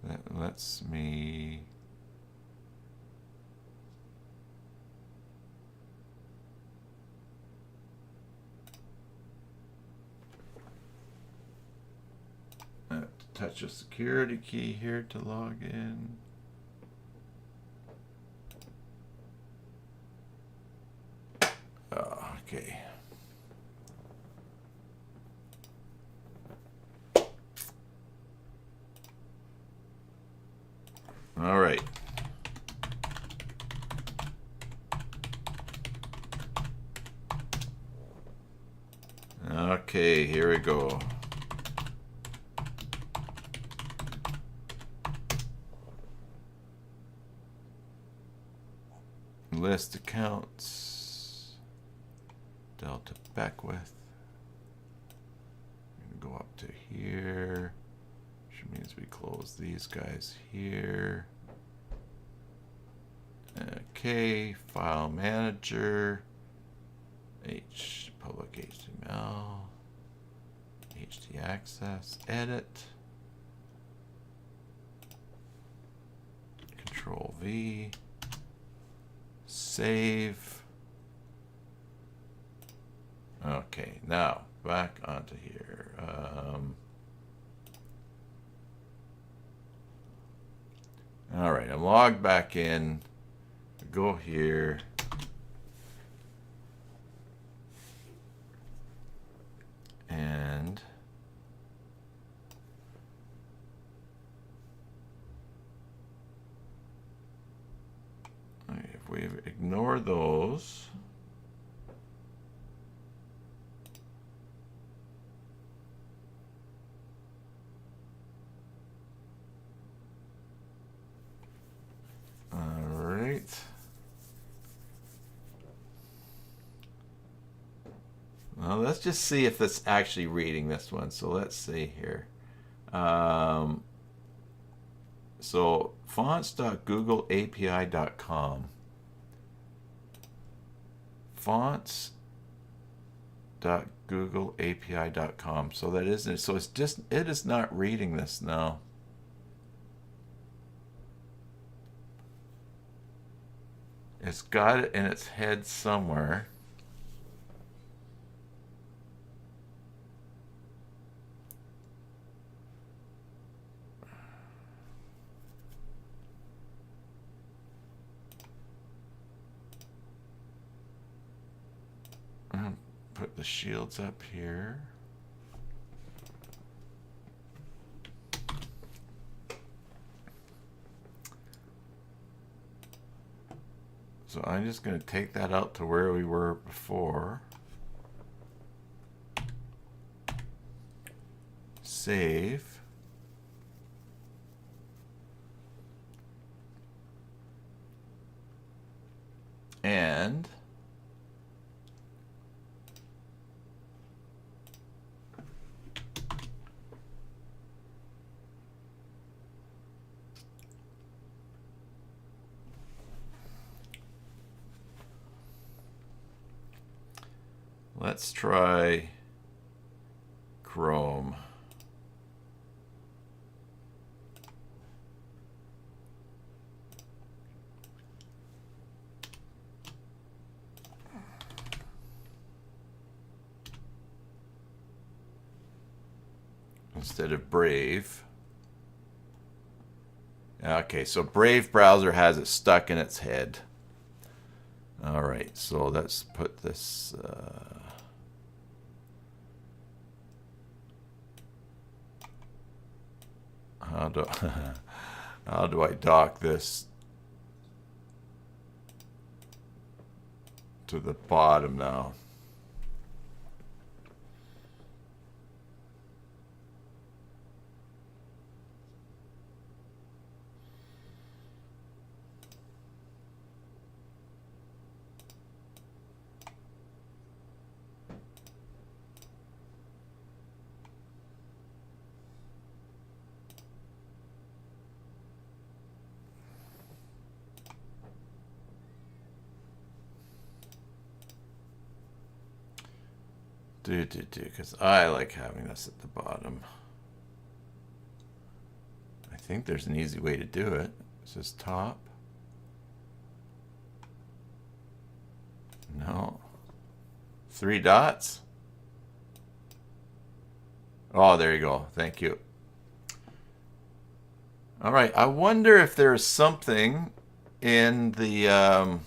That lets me touch a security key here to log in. Oh, okay. All right. Okay, here we go. List accounts. Delta Beckwith. Go up to here. Which means we close these guys here. Okay, file manager. Public HTML. htaccess, edit. Control V. Save. Okay, now back onto here. All right, I'm logged back in. Go here. And if we ignore those, all right. Well, let's just see if it's actually reading this one. So let's see here. So fonts.googleapi.com. Fonts.googleapi.com. So that isn't. So it's just. It is not reading this now. It's got it in its head somewhere. Put the shields up here. So I'm just going to take that out to where we were before. Save. And let's try Chrome. Instead of Brave. Okay, so Brave browser has it stuck in its head. All right, so let's put this. How do I dock this to the bottom now? Because I like having this at the bottom. I think there's an easy way to do it. This is top. No. 3 dots. Oh, there you go. Thank you. All right, I wonder if there's something in the all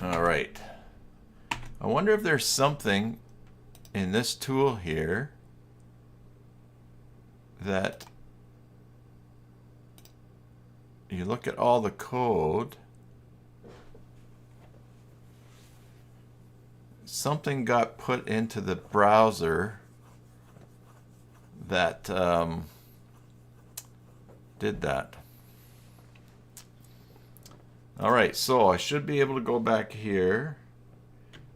right. I wonder if there's something in this tool here that you look at all the code, something got put into the browser that did that. All right, so I should be able to go back here,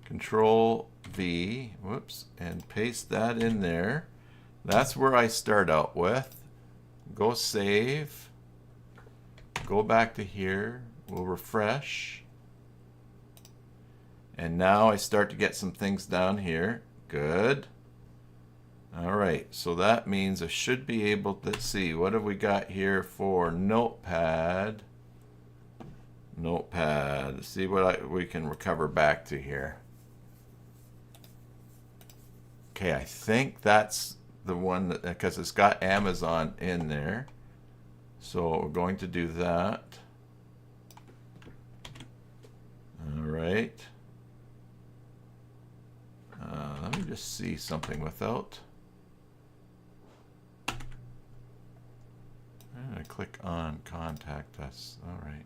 Control V, whoops, and paste that in there. That's where I start out with. Go save. Go back to here. We'll refresh. And now I start to get some things down here. Good. All right, so that means I should be able to, let's see, what have we got here for Notepad? Notepad. Let's see what we can recover back to here. Okay, I think that's the one that, because it's got Amazon in there. So we're going to do that. All right. Let me just see something without. I'm going to click on Contact Us. All right.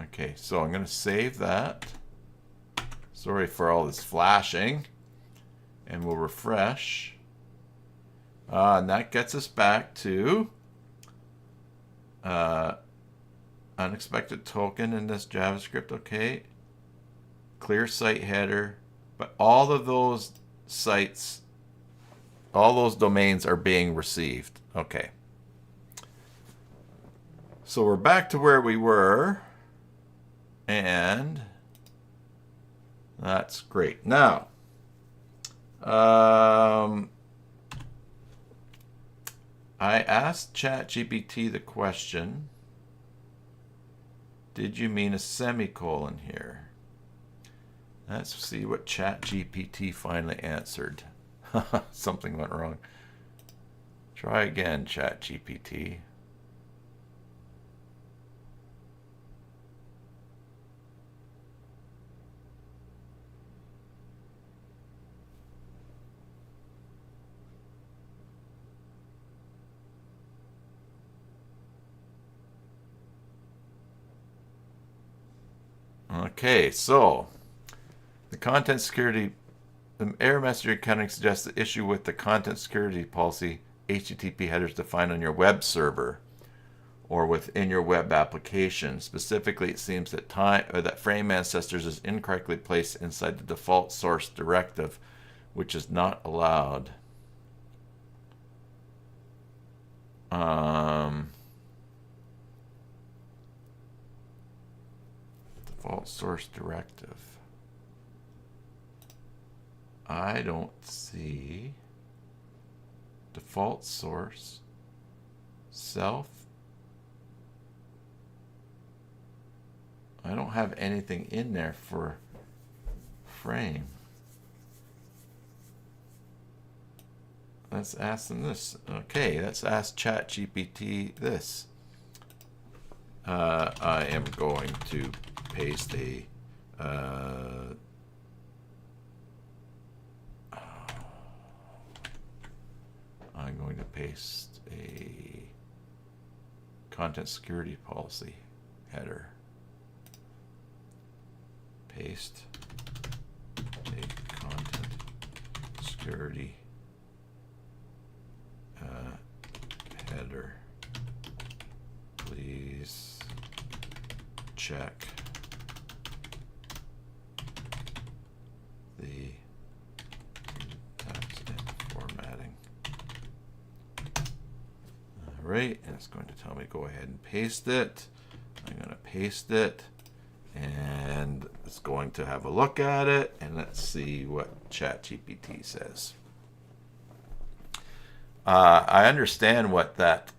Okay, so I'm going to save that. Sorry for all this flashing. And we'll refresh. And that gets us back to unexpected token in this JavaScript. Okay. Clear site header. But all of those sites, all those domains are being received. Okay. So we're back to where we were. And that's great. Now, I asked ChatGPT the question, did you mean a semicolon here? Let's see what ChatGPT finally answered. Something went wrong. Try again, ChatGPT. Okay, so the error message you're encountering suggests the issue with the content security policy HTTP headers defined on your web server or within your web application. Specifically, it seems that that frame ancestors is incorrectly placed inside the default source directive, which is not allowed. Default source directive. I don't see default source self. I don't have anything in there for frame. Let's ask them this. Okay, let's ask ChatGPT this. I am going to paste a I'm going to paste a content security policy header. Paste a content security header. Please check the text and formatting. All right, and it's going to tell me go ahead and paste it. I'm going to paste it, and it's going to have a look at it, and let's see what ChatGPT says. I understand what that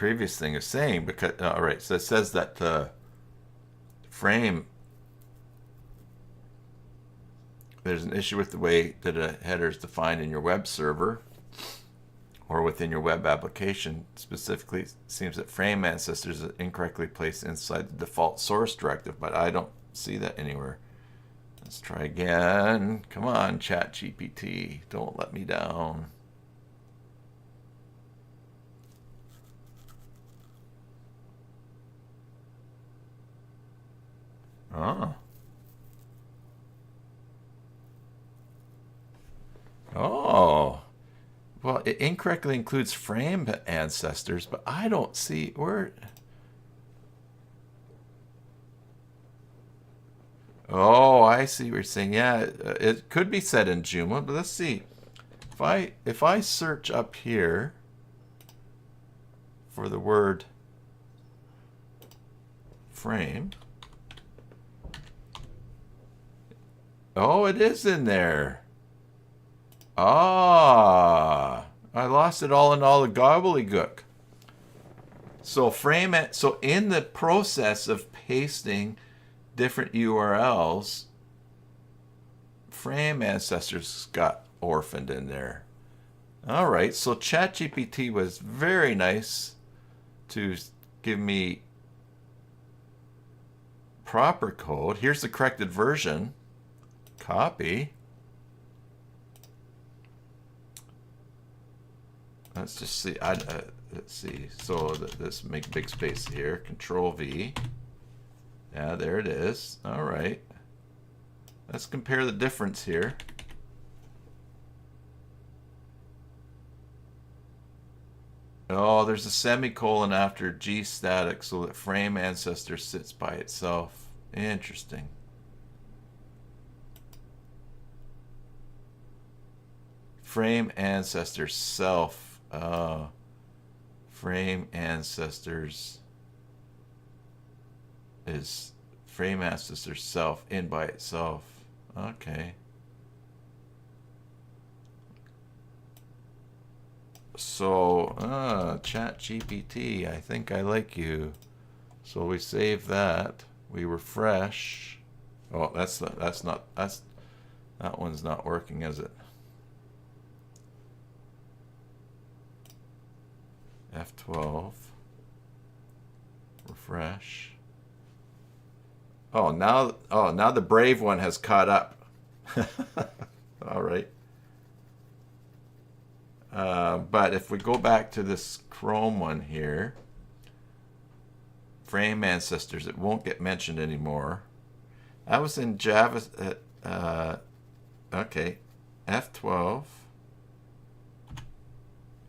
previous thing is saying, because all right, so it says that the frame, there's an issue with the way that a header is defined in your web server or within your web application. Specifically, it seems that frame ancestors is incorrectly placed inside the default source directive, but I don't see that anywhere. Let's try again. Come on, ChatGPT, don't let me down. Oh. Oh. Well, it incorrectly includes frame ancestors, but I don't see where. Oh, I see what you're saying. Yeah, it could be set in Joomla, but let's see. If I search up here for the word frame. Oh, it is in there. Ah, I lost it all in all the gobbledygook. So so in the process of pasting different URLs, frame ancestors got orphaned in there. All right, so ChatGPT was very nice to give me proper code. Here's the corrected version. Copy. Let's just see. Let's see. So let's make big space here. Control V. Yeah, there it is. All right. Let's compare the difference here. Oh, there's a semicolon after G static, so that frame ancestor sits by itself. Interesting. Frame ancestor self. Frame ancestors is frame ancestor self in by itself. Okay. So, ChatGPT, I think I like you. So we save that. We refresh. Oh, that one's not working, is it? F12. Refresh. Oh, now the brave one has caught up. All right. But if we go back to this Chrome one here, frame ancestors, it won't get mentioned anymore. That was in Java. Okay, F12.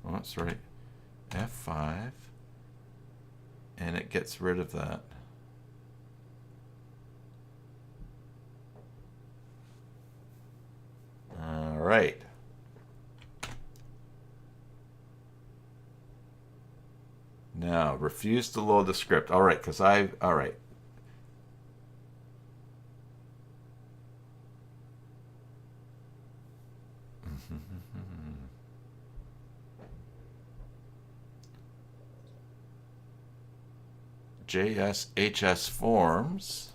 Oh, that's right. F5. And it gets rid of that. All right. Now, refuse to load the script. All right, because all right. JSHS forms.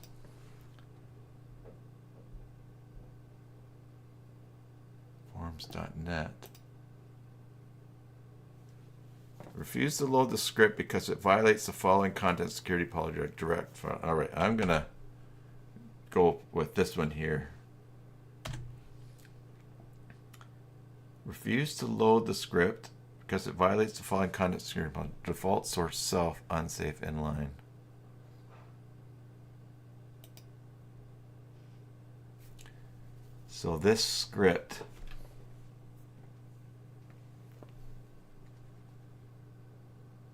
Forms.net. Refuse to load the script because it violates the following content security policy direct. All right, I'm going to go with this one here. Refuse to load the script because it violates the following content security policy. Default source self unsafe inline. So this script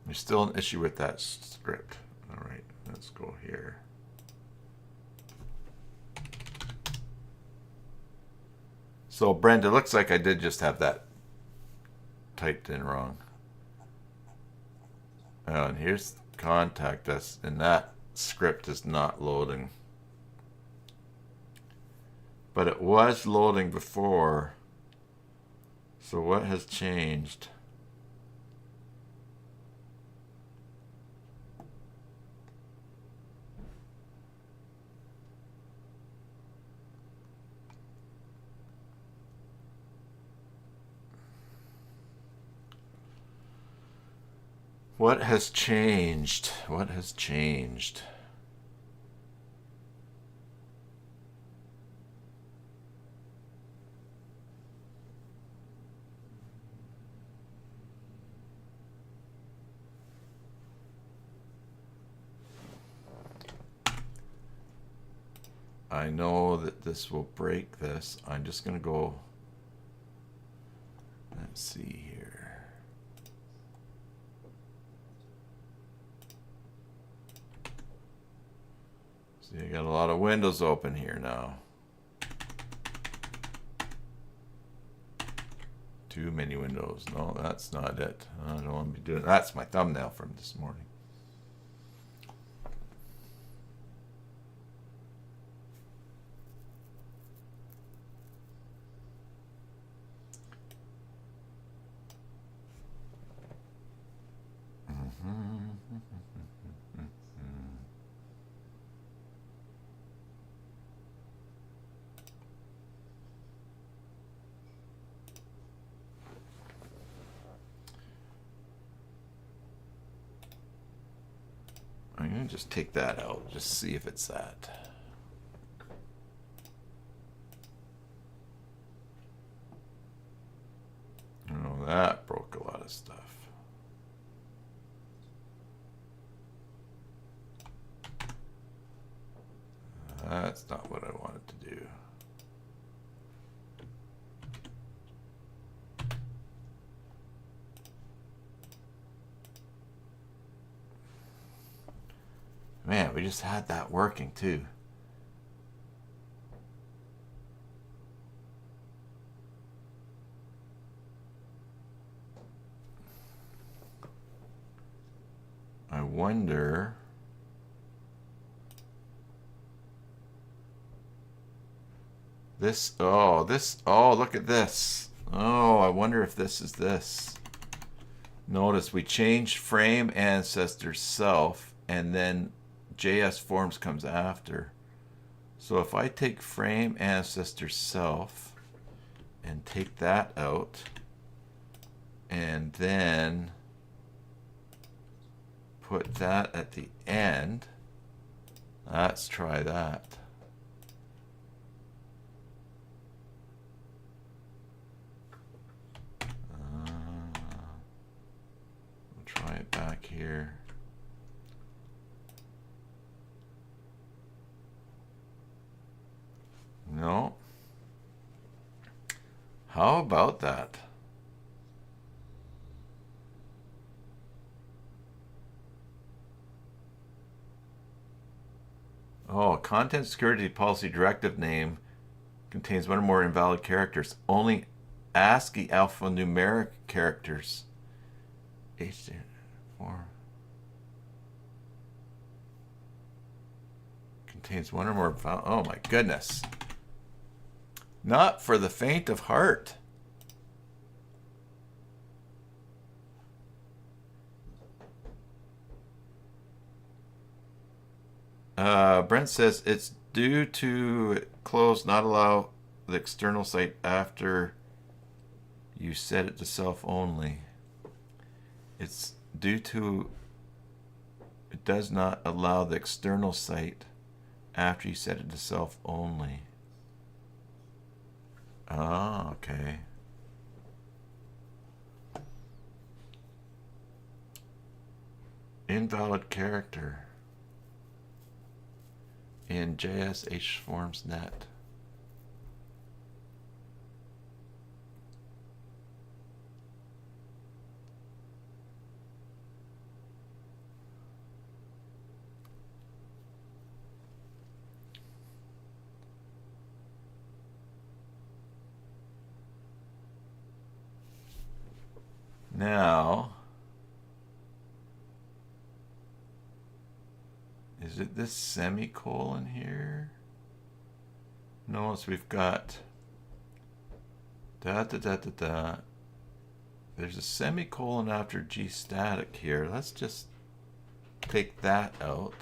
there's still an issue with that script. All right, let's go here. So Brenda, looks like I did just have that typed in wrong. Oh, and here's contact us, and that script is not loading. But it was loading before. So what has changed? What has changed? What has changed? I know that this will break this. I'm just going to go, let's see here. See, I got a lot of windows open here now. Too many windows. No, that's not it. I don't want to be doing. That's my thumbnail from this morning. I'm going to just take that out, just see if it's that. Oh, that broke a lot of stuff. That's not what I wanted to do. Man, we just had that working too. I wonder. Oh, look at this. Oh, I wonder if this is this. Notice we changed frame ancestor self, and then JS forms comes after. So if I take frame ancestor self and take that out, and then put that at the end, let's try that. We'll try it back here. No. How about that? Oh, content security policy directive name contains one or more invalid characters. Only ASCII alphanumeric characters. HTML4 contains one or more. Oh my goodness. Not for the faint of heart. Brent says it's due to close, not allow the external site after you set it to self only. It's due to it does not allow the external site after you set it to self only. Oh, okay. Invalid character in JS hforms net. Now, is it this semicolon here? Notice we've got da da da da da. There's a semicolon after G static here. Let's just take that out.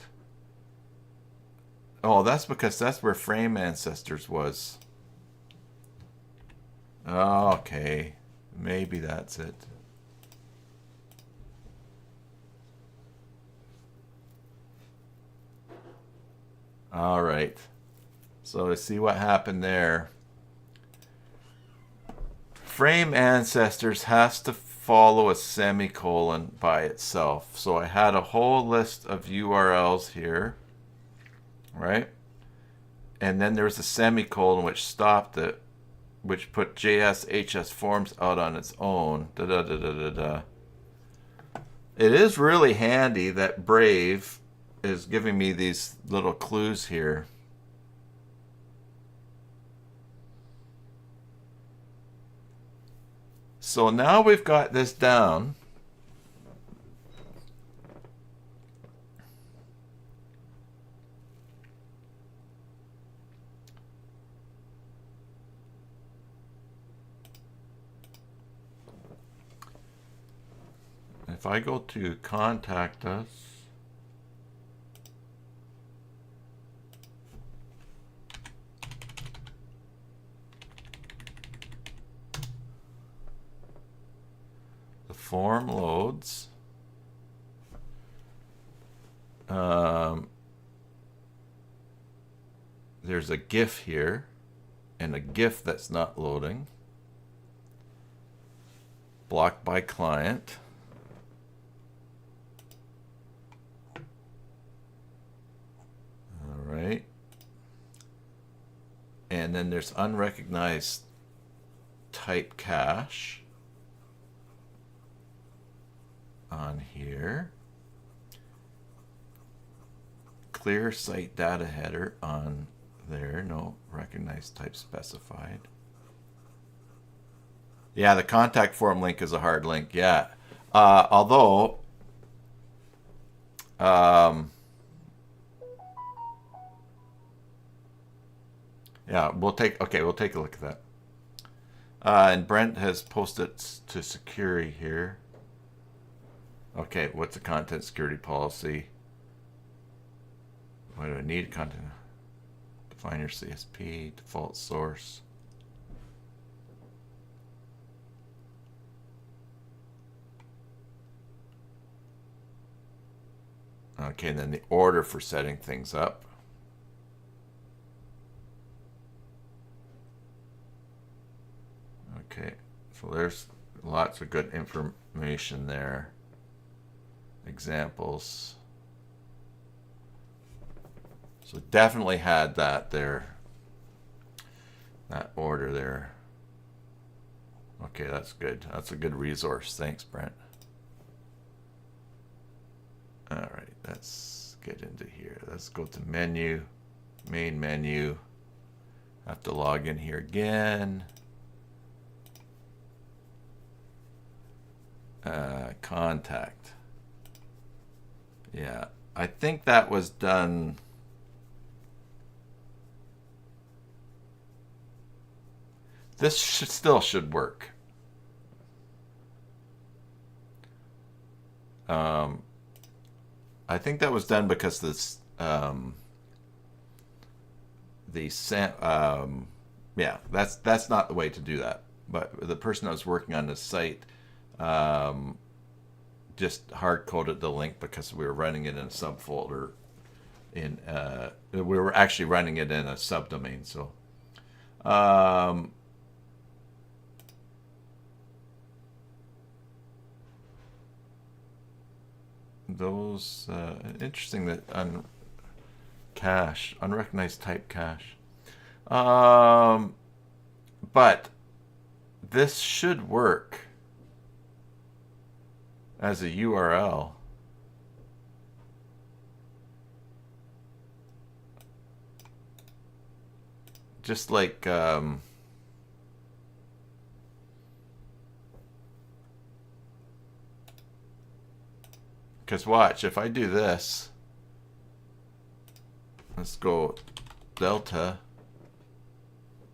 Oh, that's because that's where frame ancestors was. Okay, maybe that's it. All right. So to see what happened there. Frame ancestors has to follow a semicolon by itself. So I had a whole list of URLs here, right? And then there was a semicolon which stopped it, which put JS Forms out on its own. Da, da, da, da, da, da. It is really handy that Brave is giving me these little clues here. So now we've got this down. If I go to contact us, the form loads. There's a GIF here and a GIF that's not loading. Blocked by client. All right. And then there's unrecognized type cache on here. Clear site data header on there. No recognized type specified. Yeah, the contact form link is a hard link. Yeah. Although, yeah, we'll take a look at that. And Brent has posted to security here. Okay, what's the content security policy? Why do I need content? Define your CSP, default source. Okay, and then the order for setting things up. Okay, so there's lots of good information there. Examples. So definitely had that there. That order there. Okay, that's good. That's a good resource. Thanks, Brent. All right, let's get into here. Let's go to menu, main menu. Have to log in here again. Contact. Yeah, I think that was done. This still should work. I think that was done because this yeah, that's not the way to do that. But the person that was working on this site just hard coded the link because we were running it in a subfolder. We were actually running it in a subdomain. So those interesting that cache, unrecognized type cache. But this should work as a URL. Just like because watch, if I do this, let's go delta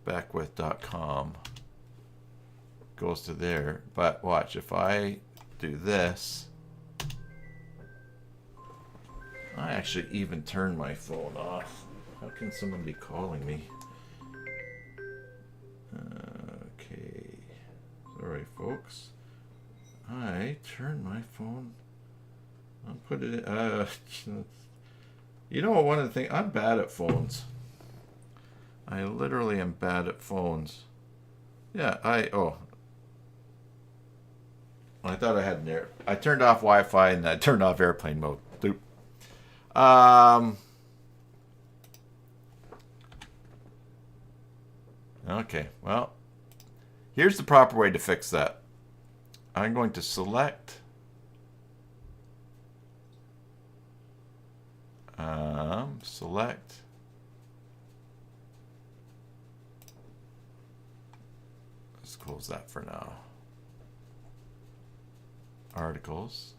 backwith.com goes to there. But watch, if I do this, I actually even turn my phone off. How can someone be calling me? Okay, sorry folks. I turn my phone. I'll put it in, You know, one of the things, I'm bad at phones. I literally am bad at phones. Yeah, I thought I had an air. I turned off Wi-Fi and I turned off airplane mode. Doop. Okay, well, here's the proper way to fix that. I'm going to select select. Let's close that for now. Articles.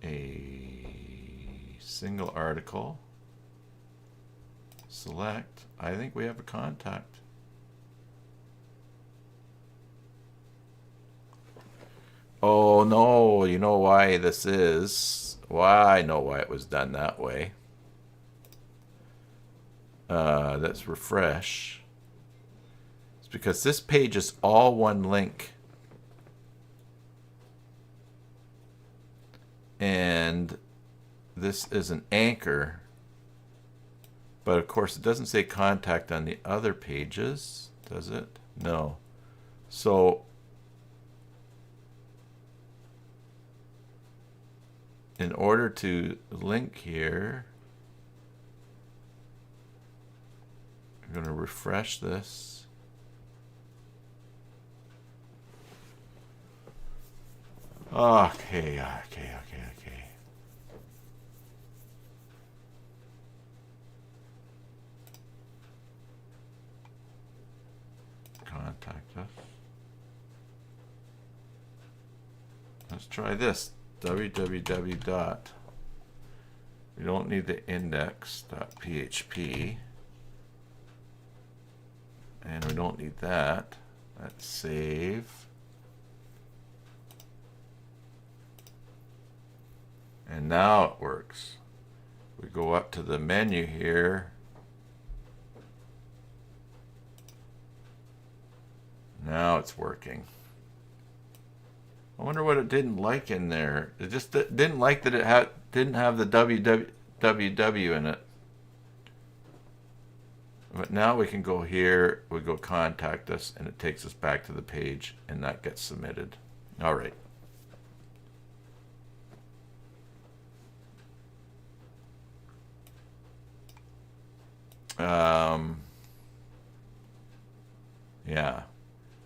A single article. Select. I think we have a contact. Oh no, you know why this is? Why? I know why it was done that way. Let's refresh. It's because this page is all one link. And this is an anchor. But of course it doesn't say contact on the other pages, does it? No. So in order to link here, I'm going to refresh this. Okay. Contact us. Let's try this. www dot. We don't need the index.php. And we don't need that. Let's save. And now it works. We go up to the menu here. Now it's working. I wonder what it didn't like in there. It just didn't like that it didn't have the www in it. But now we can go here, we go contact us, and it takes us back to the page, and that gets submitted. All right. Yeah.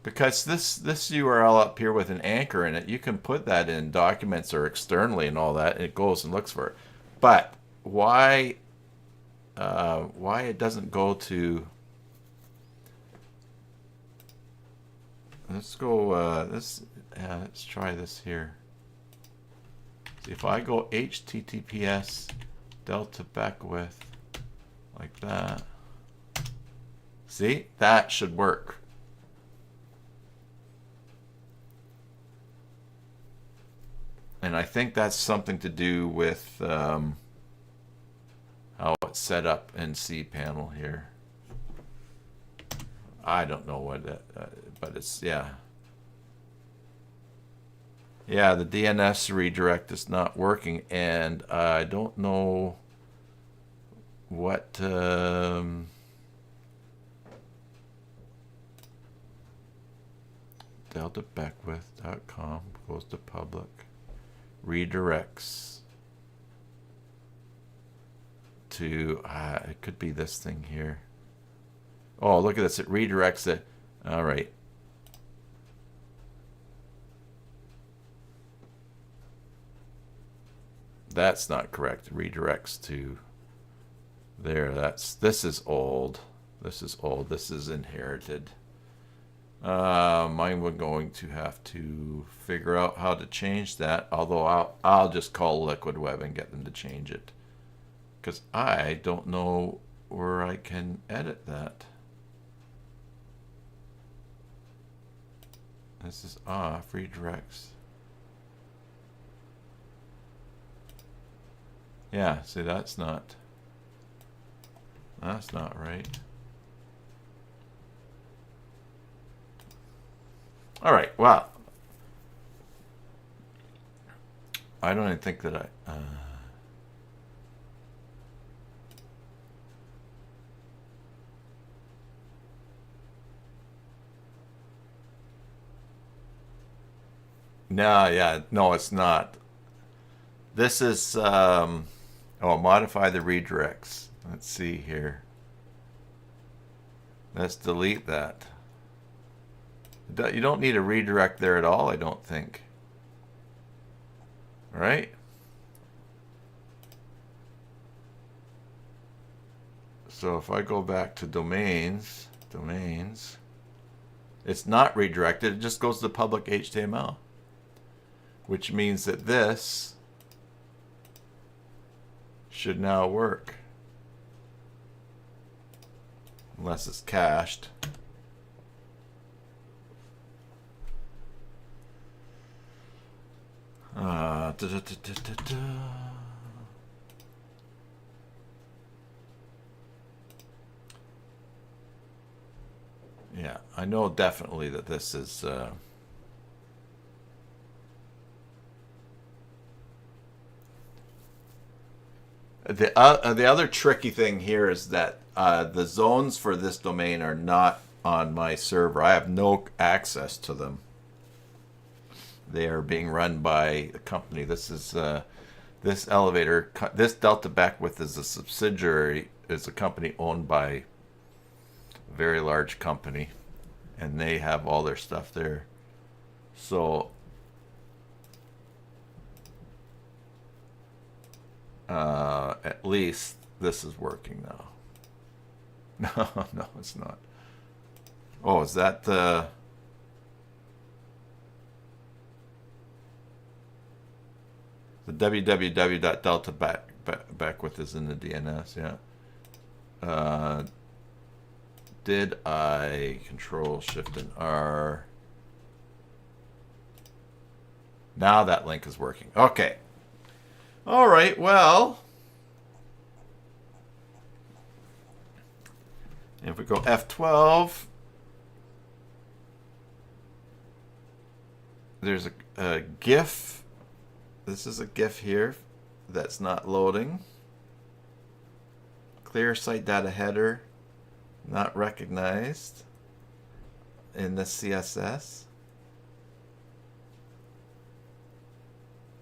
Because this URL up here with an anchor in it, you can put that in documents or externally and all that, and it goes and looks for it. But why it doesn't go to? Let's go. Let's try this here. See if I go HTTPS delta Beckwith like that. See, that should work. And I think that's something to do with how it's set up in cPanel here. I don't know what that, but it's, yeah. Yeah, the DNS redirect is not working, and I don't know what... deltabeckwith.com goes to public. Redirects to it could be this thing here. Oh, look at this, it redirects it. All right, that's not correct. It redirects to there. This is old. This is inherited. I'm going to have to figure out how to change that, although I'll just call Liquid Web and get them to change it, because I don't know where I can edit that. This is off, redirects. Yeah, see, that's not right. All right, well, I don't even think that No, yeah, no, it's not. This is oh, modify the redirects. Let's see here. Let's delete that. You don't need a redirect there at all, I don't think. Right? So if I go back to domains, it's not redirected, it just goes to public HTML. Which means that this should now work. Unless it's cached. Yeah, I know definitely that this is the other tricky thing here is that the zones for this domain are not on my server. I have no access to them. They are being run by a company. This is this elevator. This Delta Beckwith is a subsidiary. Is a company owned by a very large company, and they have all their stuff there. So at least this is working now. No, no, it's not. Oh, is that the www.delta-beckwith is in the DNS? Yeah. Did I Control Shift and R? Now that link is working. Okay. All right. Well, if we go F12, there's a GIF. This is a GIF here that's not loading. Clear site data header, not recognized in the CSS.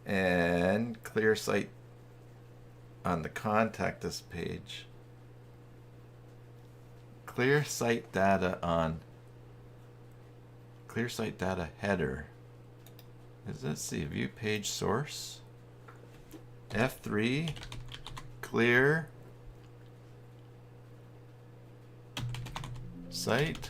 And clear site on the contact us page. Clear site data on clear site data header. Let's see, view page source. F3, clear site.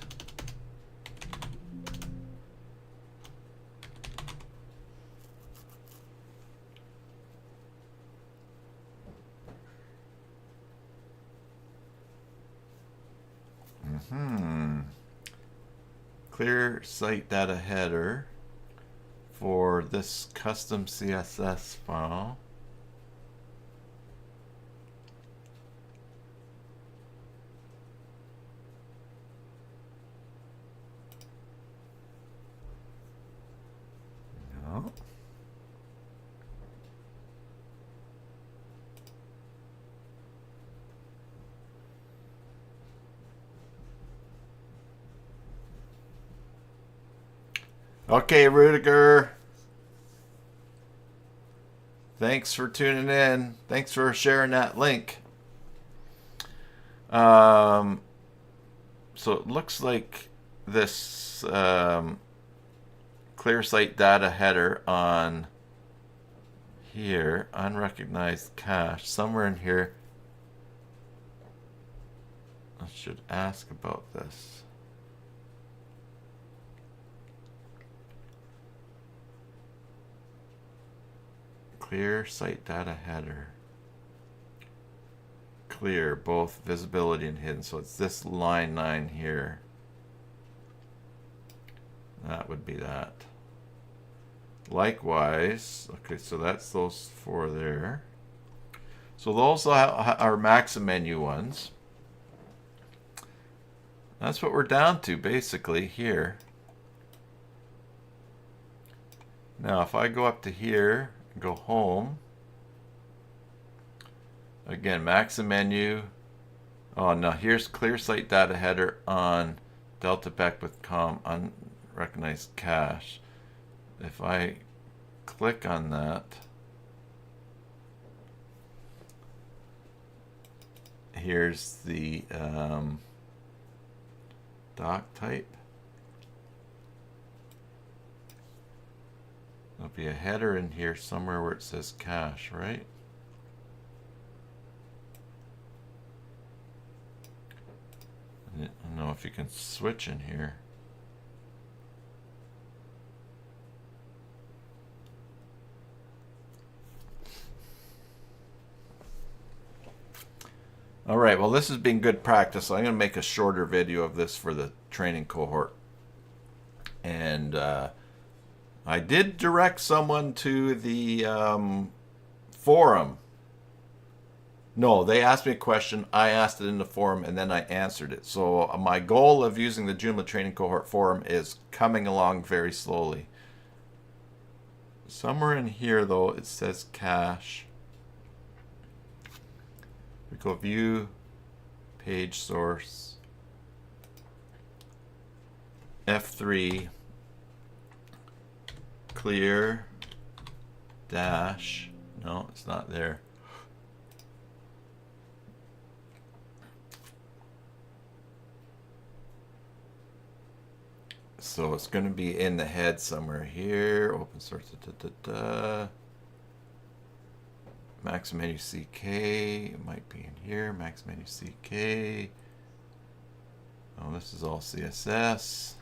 Clear site data header for this custom CSS file. No. Okay, Rudiger. Thanks for tuning in. Thanks for sharing that link. So it looks like this clear site data header on here, unrecognized cache, somewhere in here. I should ask about this. Clear site data header. Clear both visibility and hidden. So it's this line 9 here. That would be that. Likewise, okay, so that's those 4 there. So those are Maxim menu ones. That's what we're down to basically here. Now if I go up to here, go home. Again, Maxim menu. Oh, now here's clear site data header on Delta Beckwith unrecognized cache. If I click on that, here's the doc type. There'll be a header in here somewhere where it says cache, right? I don't know if you can switch in here. All right, well, this has been good practice. I'm going to make a shorter video of this for the training cohort. And I did direct someone to the forum. No, they asked me a question. I asked it in the forum, and then I answered it. So my goal of using the Joomla training cohort forum is coming along very slowly. Somewhere in here, though, it says cache. We go view, page source, F3, clear, dash. No, it's not there. So it's going to be in the head somewhere here. Open source. Max menu CK. It might be in here. Max menu CK. Oh, this is all CSS.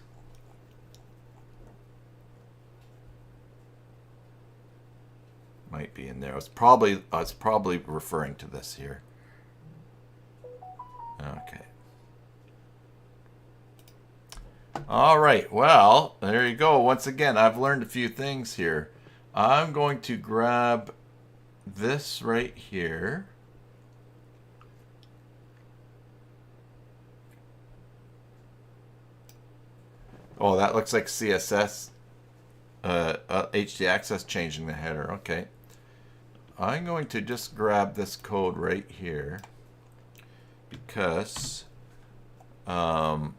Might be in there. I was probably referring to this here. Okay. All right, well, there you go. Once again, I've learned a few things here. I'm going to grab this right here. Oh, that looks like CSS, htaccess changing the header. Okay. I'm going to just grab this code right here because oh,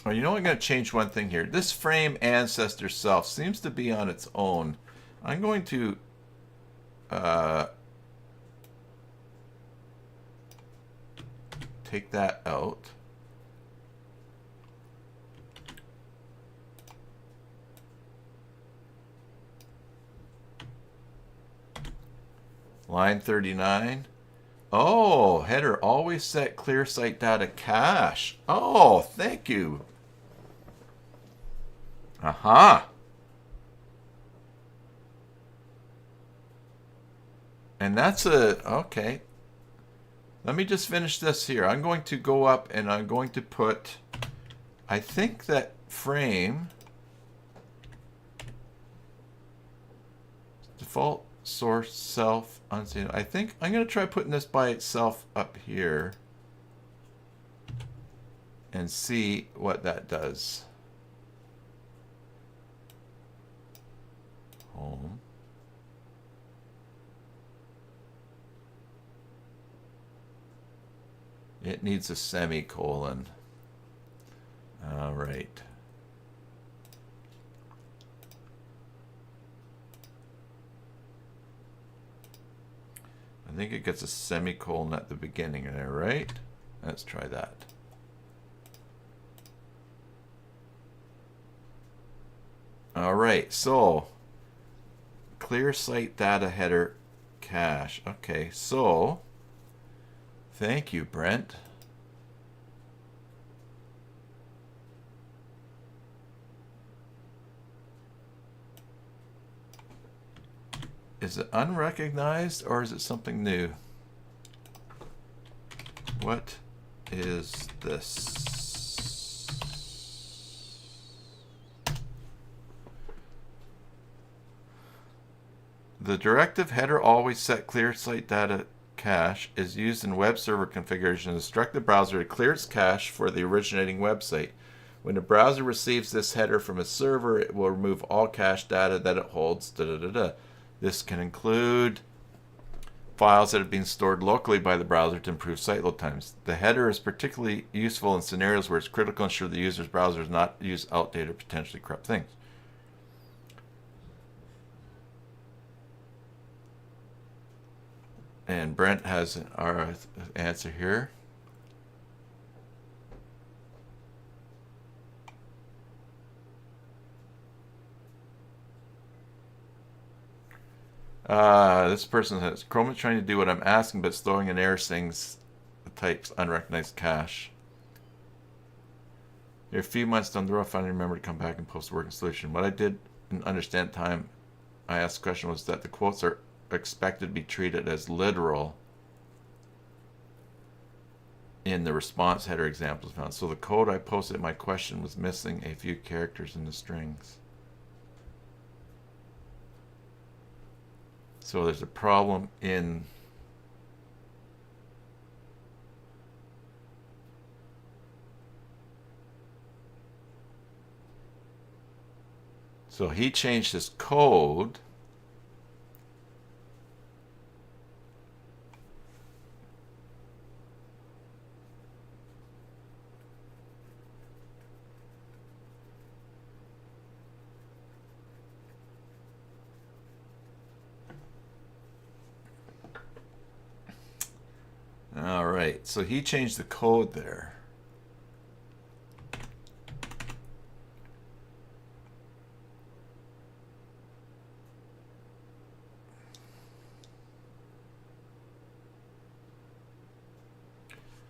you know, I'm going to change one thing here. This frame ancestor self seems to be on its own. I'm going to take that out. Line 39. Oh, header always set clear site data cache. Oh, thank you. Aha. And that's okay. Let me just finish this here. I'm going to go up and I'm going to put, I think that frame, default source self unseen. I think I'm going to try putting this by itself up here and see what that does. Home. It needs a semicolon. All right. I think it gets a semicolon at the beginning there, right? Let's try that. All right, so clear site data header cache. Okay, so thank you, Brent. Is it unrecognized or is it something new? What is this? The directive header always set clear site data cache is used in web server configuration to instruct the browser to clear its cache for the originating website. When the browser receives this header from a server, it will remove all cache data that it holds. This can include files that have been stored locally by the browser to improve site load times. The header is particularly useful in scenarios where it's critical to ensure the user's browser does not use outdated or potentially corrupt things. And Brent has our answer here. This person says, Chrome is trying to do what I'm asking, but it's throwing an error saying the type's unrecognized cache. You're a few months down the road, I finally remember to come back and post a working solution. What I didn't understand at the time I asked the question was that the quotes are expected to be treated as literal in the response header examples found. So the code I posted in my question was missing a few characters in the strings. So there's a problem in so he changed his code all right, so he changed the code there.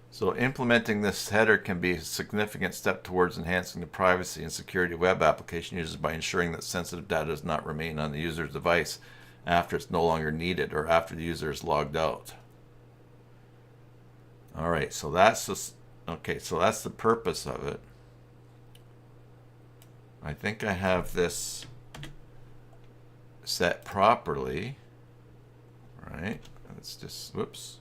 So implementing this header can be a significant step towards enhancing the privacy and security of web application users by ensuring that sensitive data does not remain on the user's device after it's no longer needed or after the user is logged out. All right, so that's just, okay, so that's the purpose of it. I think I have this set properly. All right, let's just, whoops.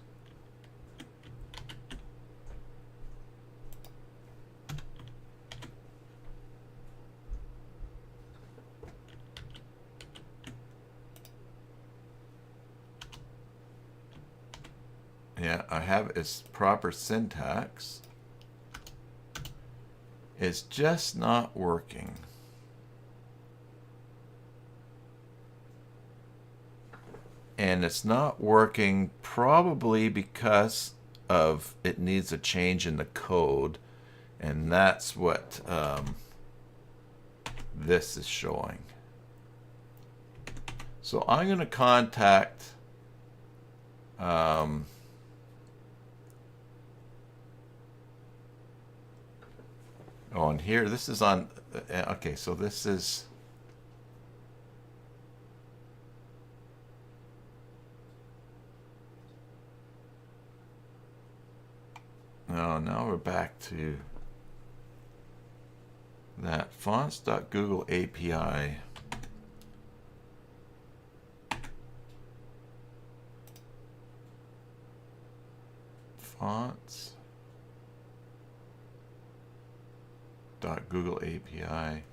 Yeah, I have its proper syntax. It's just not working. And it's not working probably because of it needs a change in the code. And that's what this is showing. So I'm going to contact oh, and here, this is on, okay, so this is, no, now we're back to that fonts.google API. Fonts. Google API.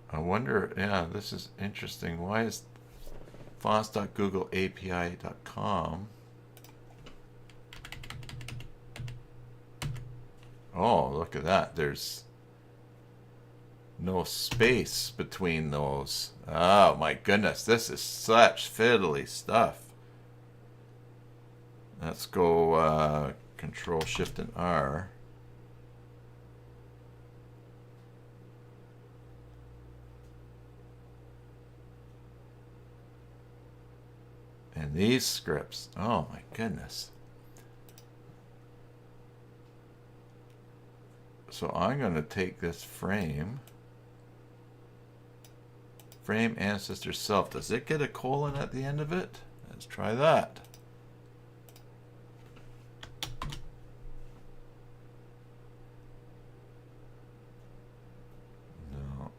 I wonder, yeah, this is interesting. Why is fonts.googleapi.com? Oh, look at that. There's no space between those. Oh my goodness, this is such fiddly stuff. Let's go Control Shift and R. And these scripts, oh my goodness. So I'm going to take this frame ancestor self. Does it get a colon at the end of it? Let's try that. No.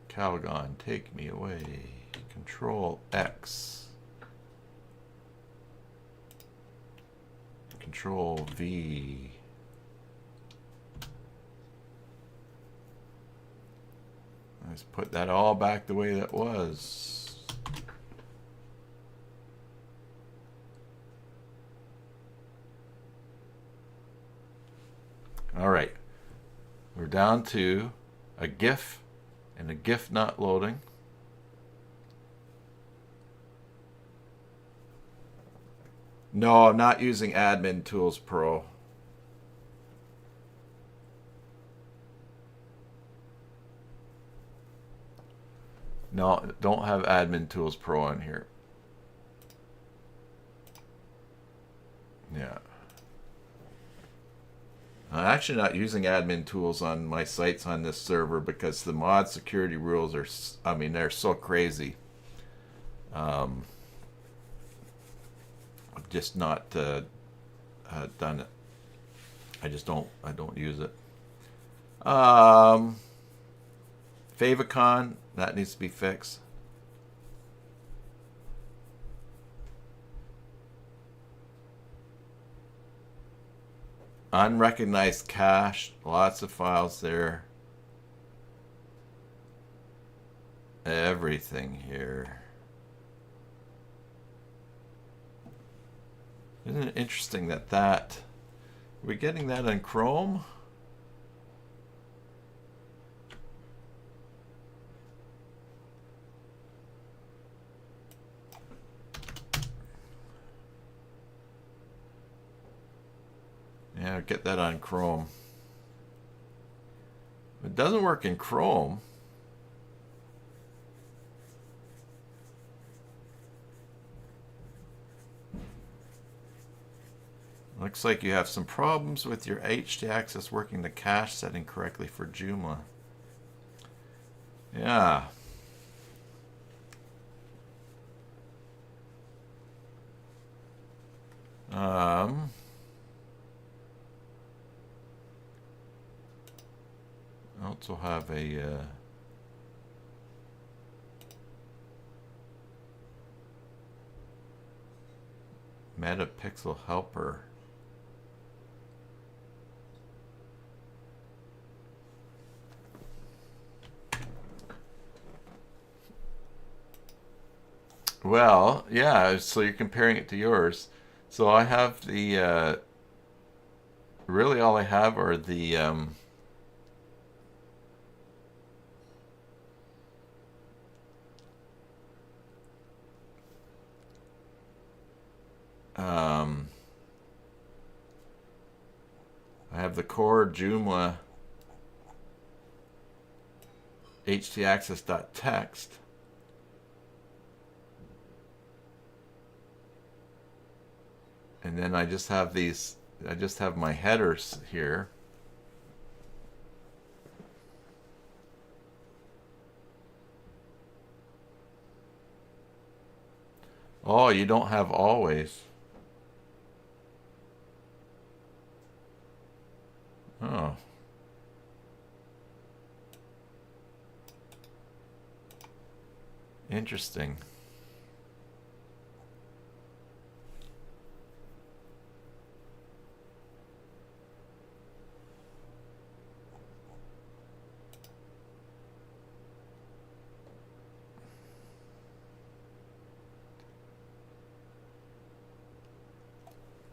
Calgon, take me away. Control X. Control V. Let's put that all back the way that was. All right. We're down to a GIF and a GIF not loading. No, I'm not using Admin Tools Pro. No, don't have Admin Tools Pro on here. Yeah. I'm actually not using admin tools on my sites on this server because the mod security rules are, I mean, they're so crazy. I've just not done it. I don't use it. Favicon, that needs to be fixed. Unrecognized cache, lots of files there. Everything here. Isn't it interesting that are we getting that in Chrome? Yeah, get that on Chrome. It doesn't work in Chrome. Looks like you have some problems with your htaccess working the cache setting correctly for Joomla. Yeah. I also have a metapixel helper. Well, yeah, so you're comparing it to yours. So I have the, really all I have are the, I have the core Joomla htaccess.txt. And then I just have these, I just have my headers here. Oh, you don't have always. Oh. Interesting.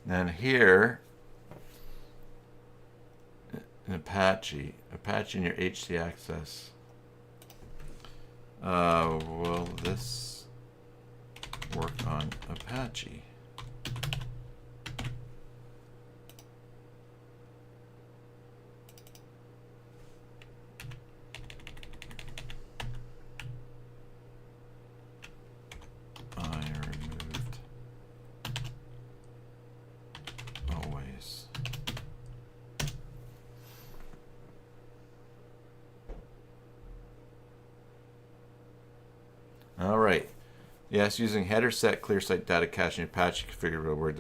And here in Apache in your htaccess. Will this work on Apache? I removed always. All right. Yes, using header set, clear site data cache, and Apache configured over.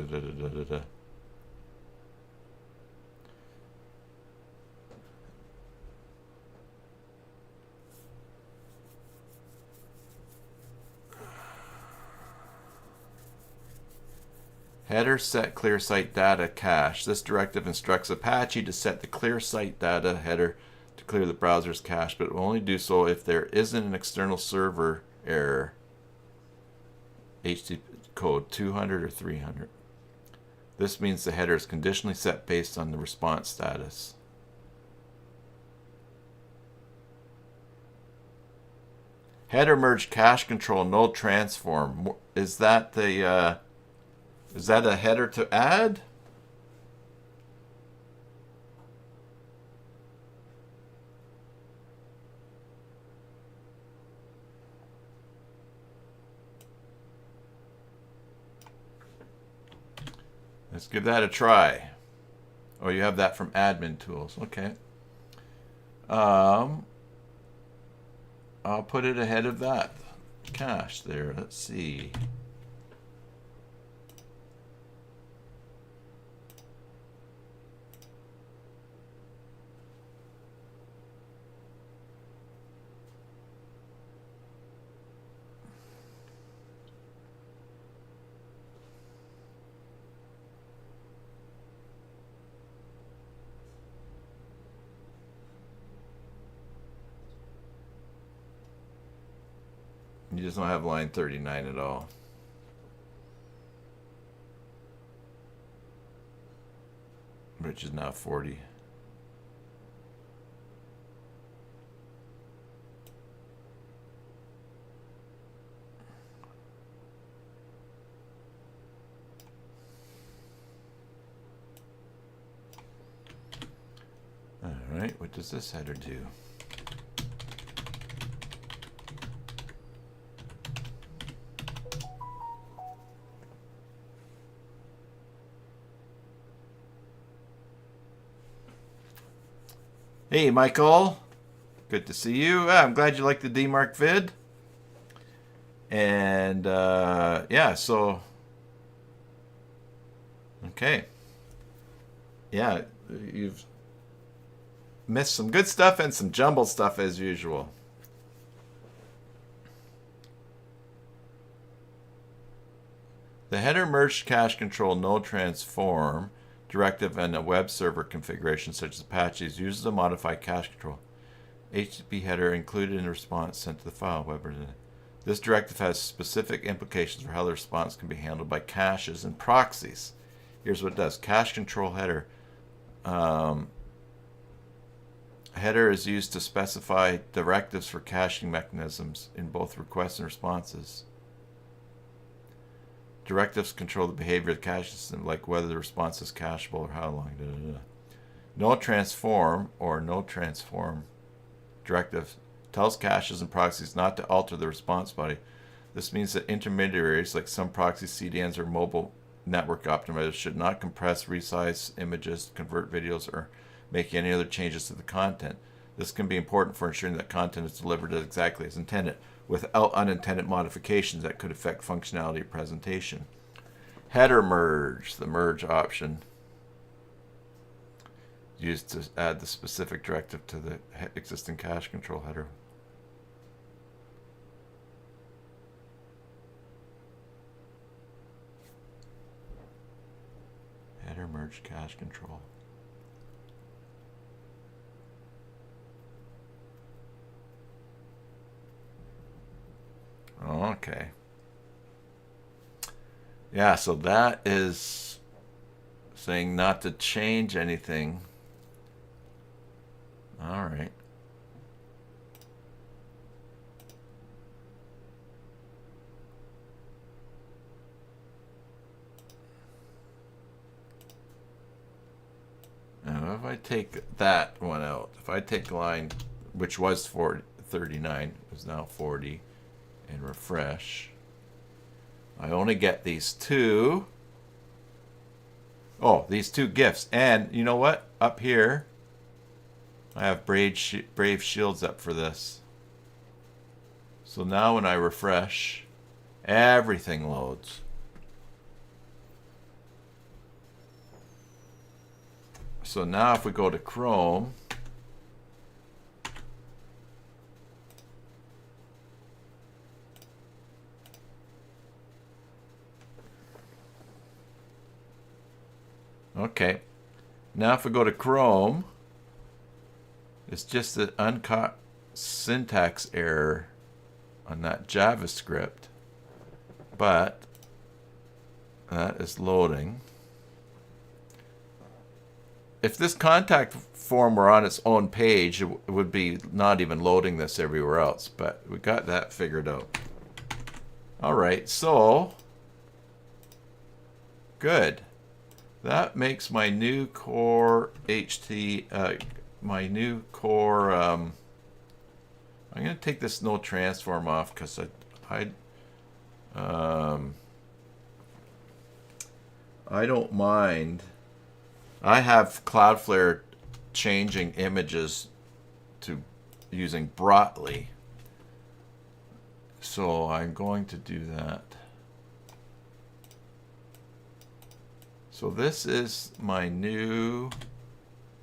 Header set clear site data cache. This directive instructs Apache to set the clear site data header to clear the browser's cache, but it will only do so if there isn't an external server error. HTTP code 200 or 300. This means the header is conditionally set based on the response status. Header merge cache control no transform. Is that the is that a header to add? Let's give that a try. Oh, you have that from admin tools. Okay. I'll put it ahead of that cache there. Let's see. You just don't have line 39 at all. Which is now 40. All right, what does this header do? Hey, Michael. Good to see you. I'm glad you liked the DMARC vid. And yeah, so okay. Yeah, you've missed some good stuff and some jumbled stuff as usual. The header merged cache control no transform directive and a web server configuration such as Apache's uses to modify cache control. HTTP header included in the response sent to the file. This directive has specific implications for how the response can be handled by caches and proxies. Here's what it does. Cache control header. Header is used to specify directives for caching mechanisms in both requests and responses. Directives control the behavior of the cache system, like whether the response is cacheable or how long. No transform or no transform directive tells caches and proxies not to alter the response body. This means that intermediaries like some proxy CDNs or mobile network optimizers should not compress, resize images, convert videos, or make any other changes to the content. This can be important for ensuring that content is delivered exactly as intended, without unintended modifications that could affect functionality or presentation. Header merge, the merge option, used to add the specific directive to the existing cache control header. Header merge cache control. Okay. Yeah, so that is saying not to change anything. All right. Now, if I take that one out, if I take line, which was 39, is now 40, and refresh, I only get these two. Oh, these two GIFs. And you know what? Up here, I have Brave Shields up for this. So now when I refresh, everything loads. So now if we go to Chrome, Okay. Now if we go to Chrome, it's just an uncaught syntax error on that JavaScript. But that is loading. If this contact form were on its own page, it would be not even loading this everywhere else. But we got that figured out. All right, so good. That makes my new core my new core. I'm going to take this no transform off because I don't mind. I have Cloudflare changing images to using Brotli. So I'm going to do that. So this is my new,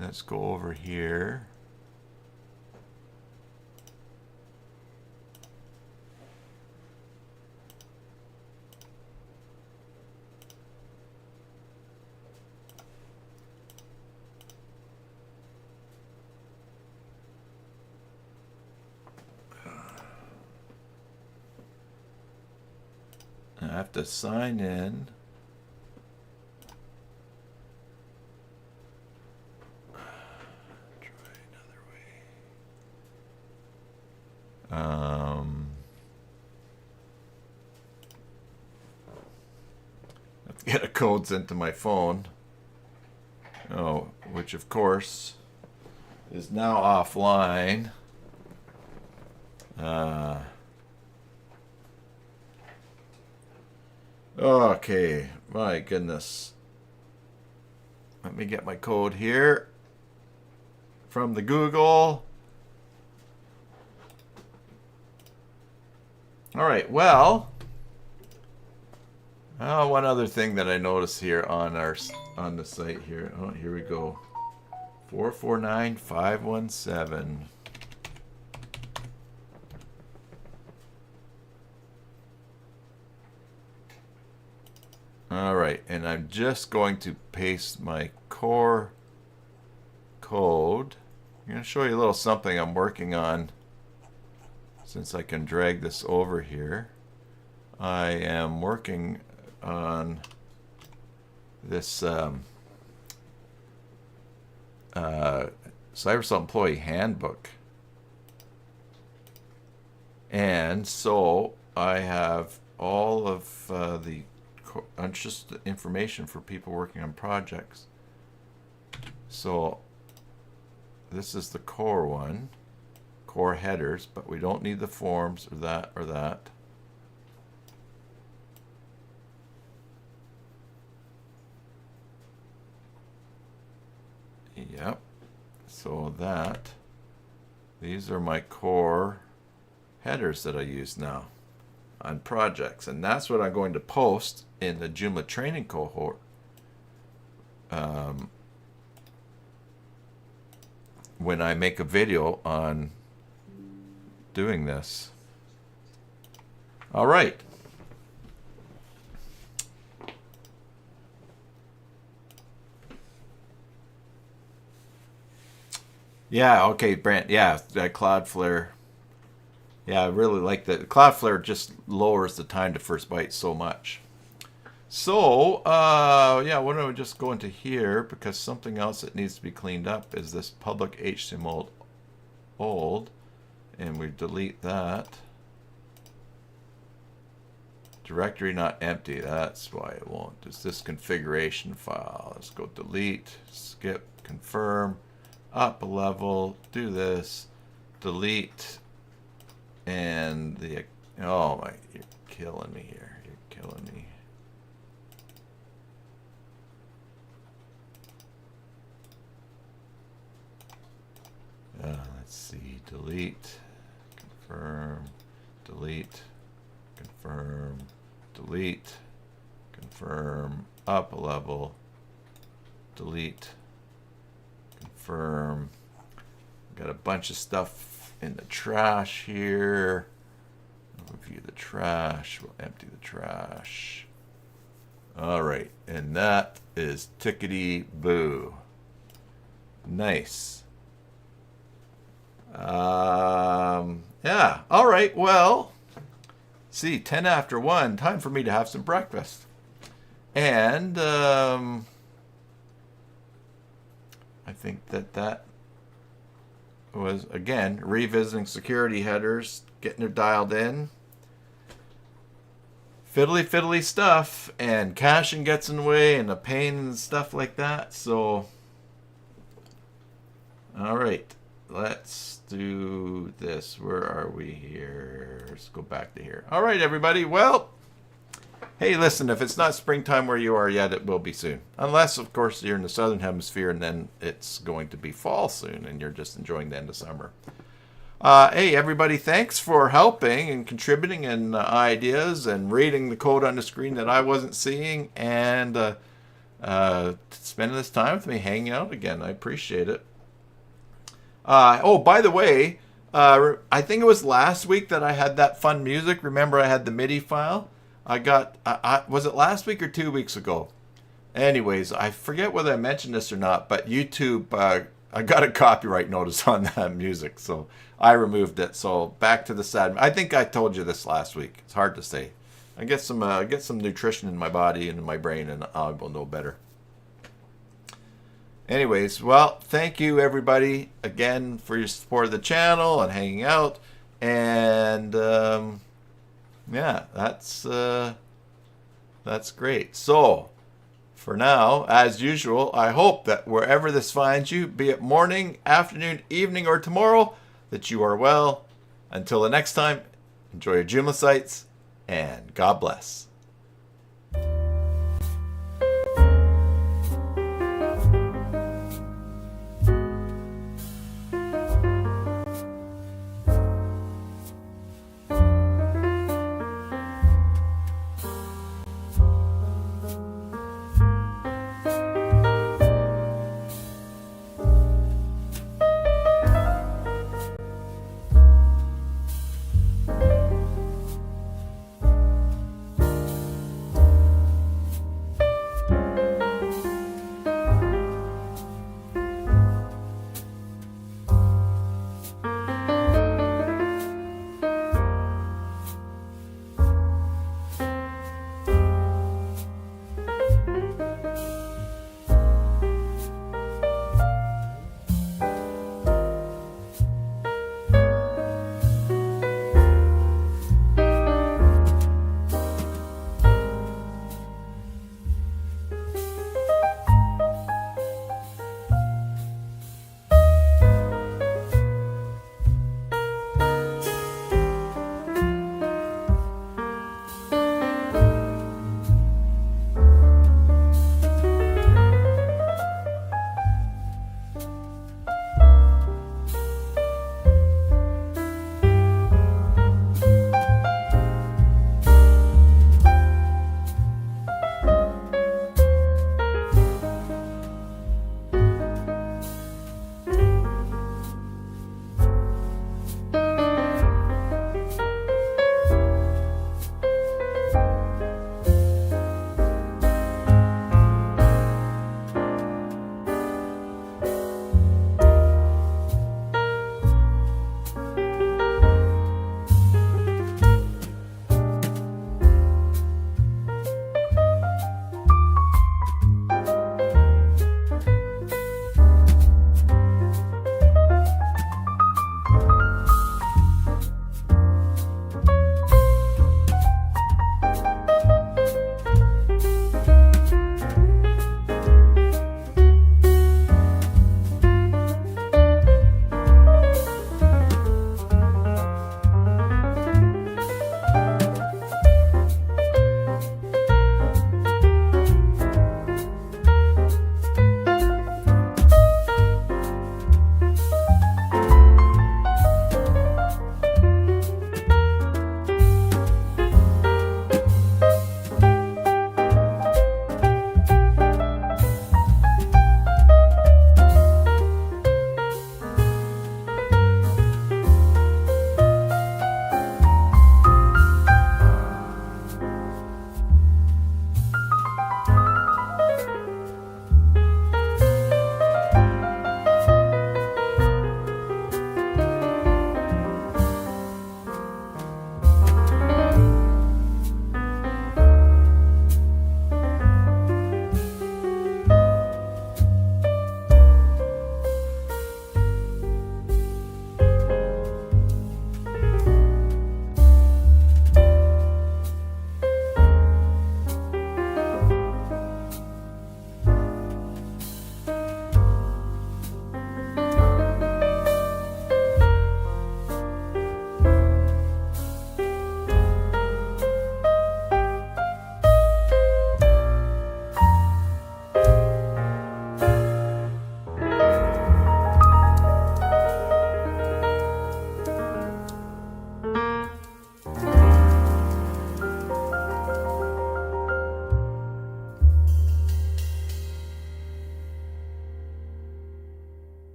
let's go over here. I have to sign in. Try another way. Have to get a code sent to my phone. Oh, which of course is now offline. Okay, my goodness. Let me get my code here from the Google. All right, well, one other thing that I noticed here on the site here. Oh, here we go. 449.517. All right, and I'm just going to paste my core code. I'm going to show you a little something I'm working on since I can drag this over here. I am working on this CyberSalt Employee Handbook. And so I have all of the just information for people working on projects. So this is the core one, core headers, but we don't need the forms or that or that. Yep. So these are my core headers that I use now on projects, and that's what I'm going to post in the Joomla training cohort. When I make a video on doing this. All right. Yeah, okay, Brent. Yeah, that Cloudflare. Yeah, I really like that. Cloudflare just lowers the time to first byte so much. So, yeah, why don't we just go into here, because something else that needs to be cleaned up is this public HTML old, and we delete that. Directory not empty, that's why it won't. It's this configuration file. Let's go delete, skip, confirm, up a level, do this, delete, and the, oh my, you're killing me here. You're killing me. Let's see, delete, confirm, delete, confirm, delete, confirm, up a level, delete, confirm. Got a bunch of stuff in the trash here. We'll view the trash, we'll empty the trash. All right, and that is tickety boo. Nice. Yeah. All right. Well, see, 10 after 1. Time for me to have some breakfast. And I think that was, again, revisiting security headers, getting it dialed in. Fiddly stuff, and caching gets in the way, and a pain and stuff like that. So, all right, let's do this. Where are we here? Let's go back to here. All right, everybody. Well, hey, listen, if it's not springtime where you are yet, it will be soon. Unless, of course, you're in the southern hemisphere, and then it's going to be fall soon, and you're just enjoying the end of summer. Hey, everybody, thanks for helping and contributing and ideas and reading the code on the screen that I wasn't seeing, and spending this time with me, hanging out again. I appreciate it. Oh, by the way, I think it was last week that I had that fun music. Remember, I had the MIDI file? Was it last week or 2 weeks ago? Anyways, I forget whether I mentioned this or not, but YouTube, I got a copyright notice on that music, so I removed it. So back to the sad. I think I told you this last week. It's hard to say. I get some nutrition in my body and in my brain, and I will know better. Anyways, well, thank you everybody again for your support of the channel and hanging out. And yeah, that's great. So for now, as usual, I hope that wherever this finds you, be it morning, afternoon, evening, or tomorrow, that you are well. Until the next time, enjoy your Joomla sites, and God bless.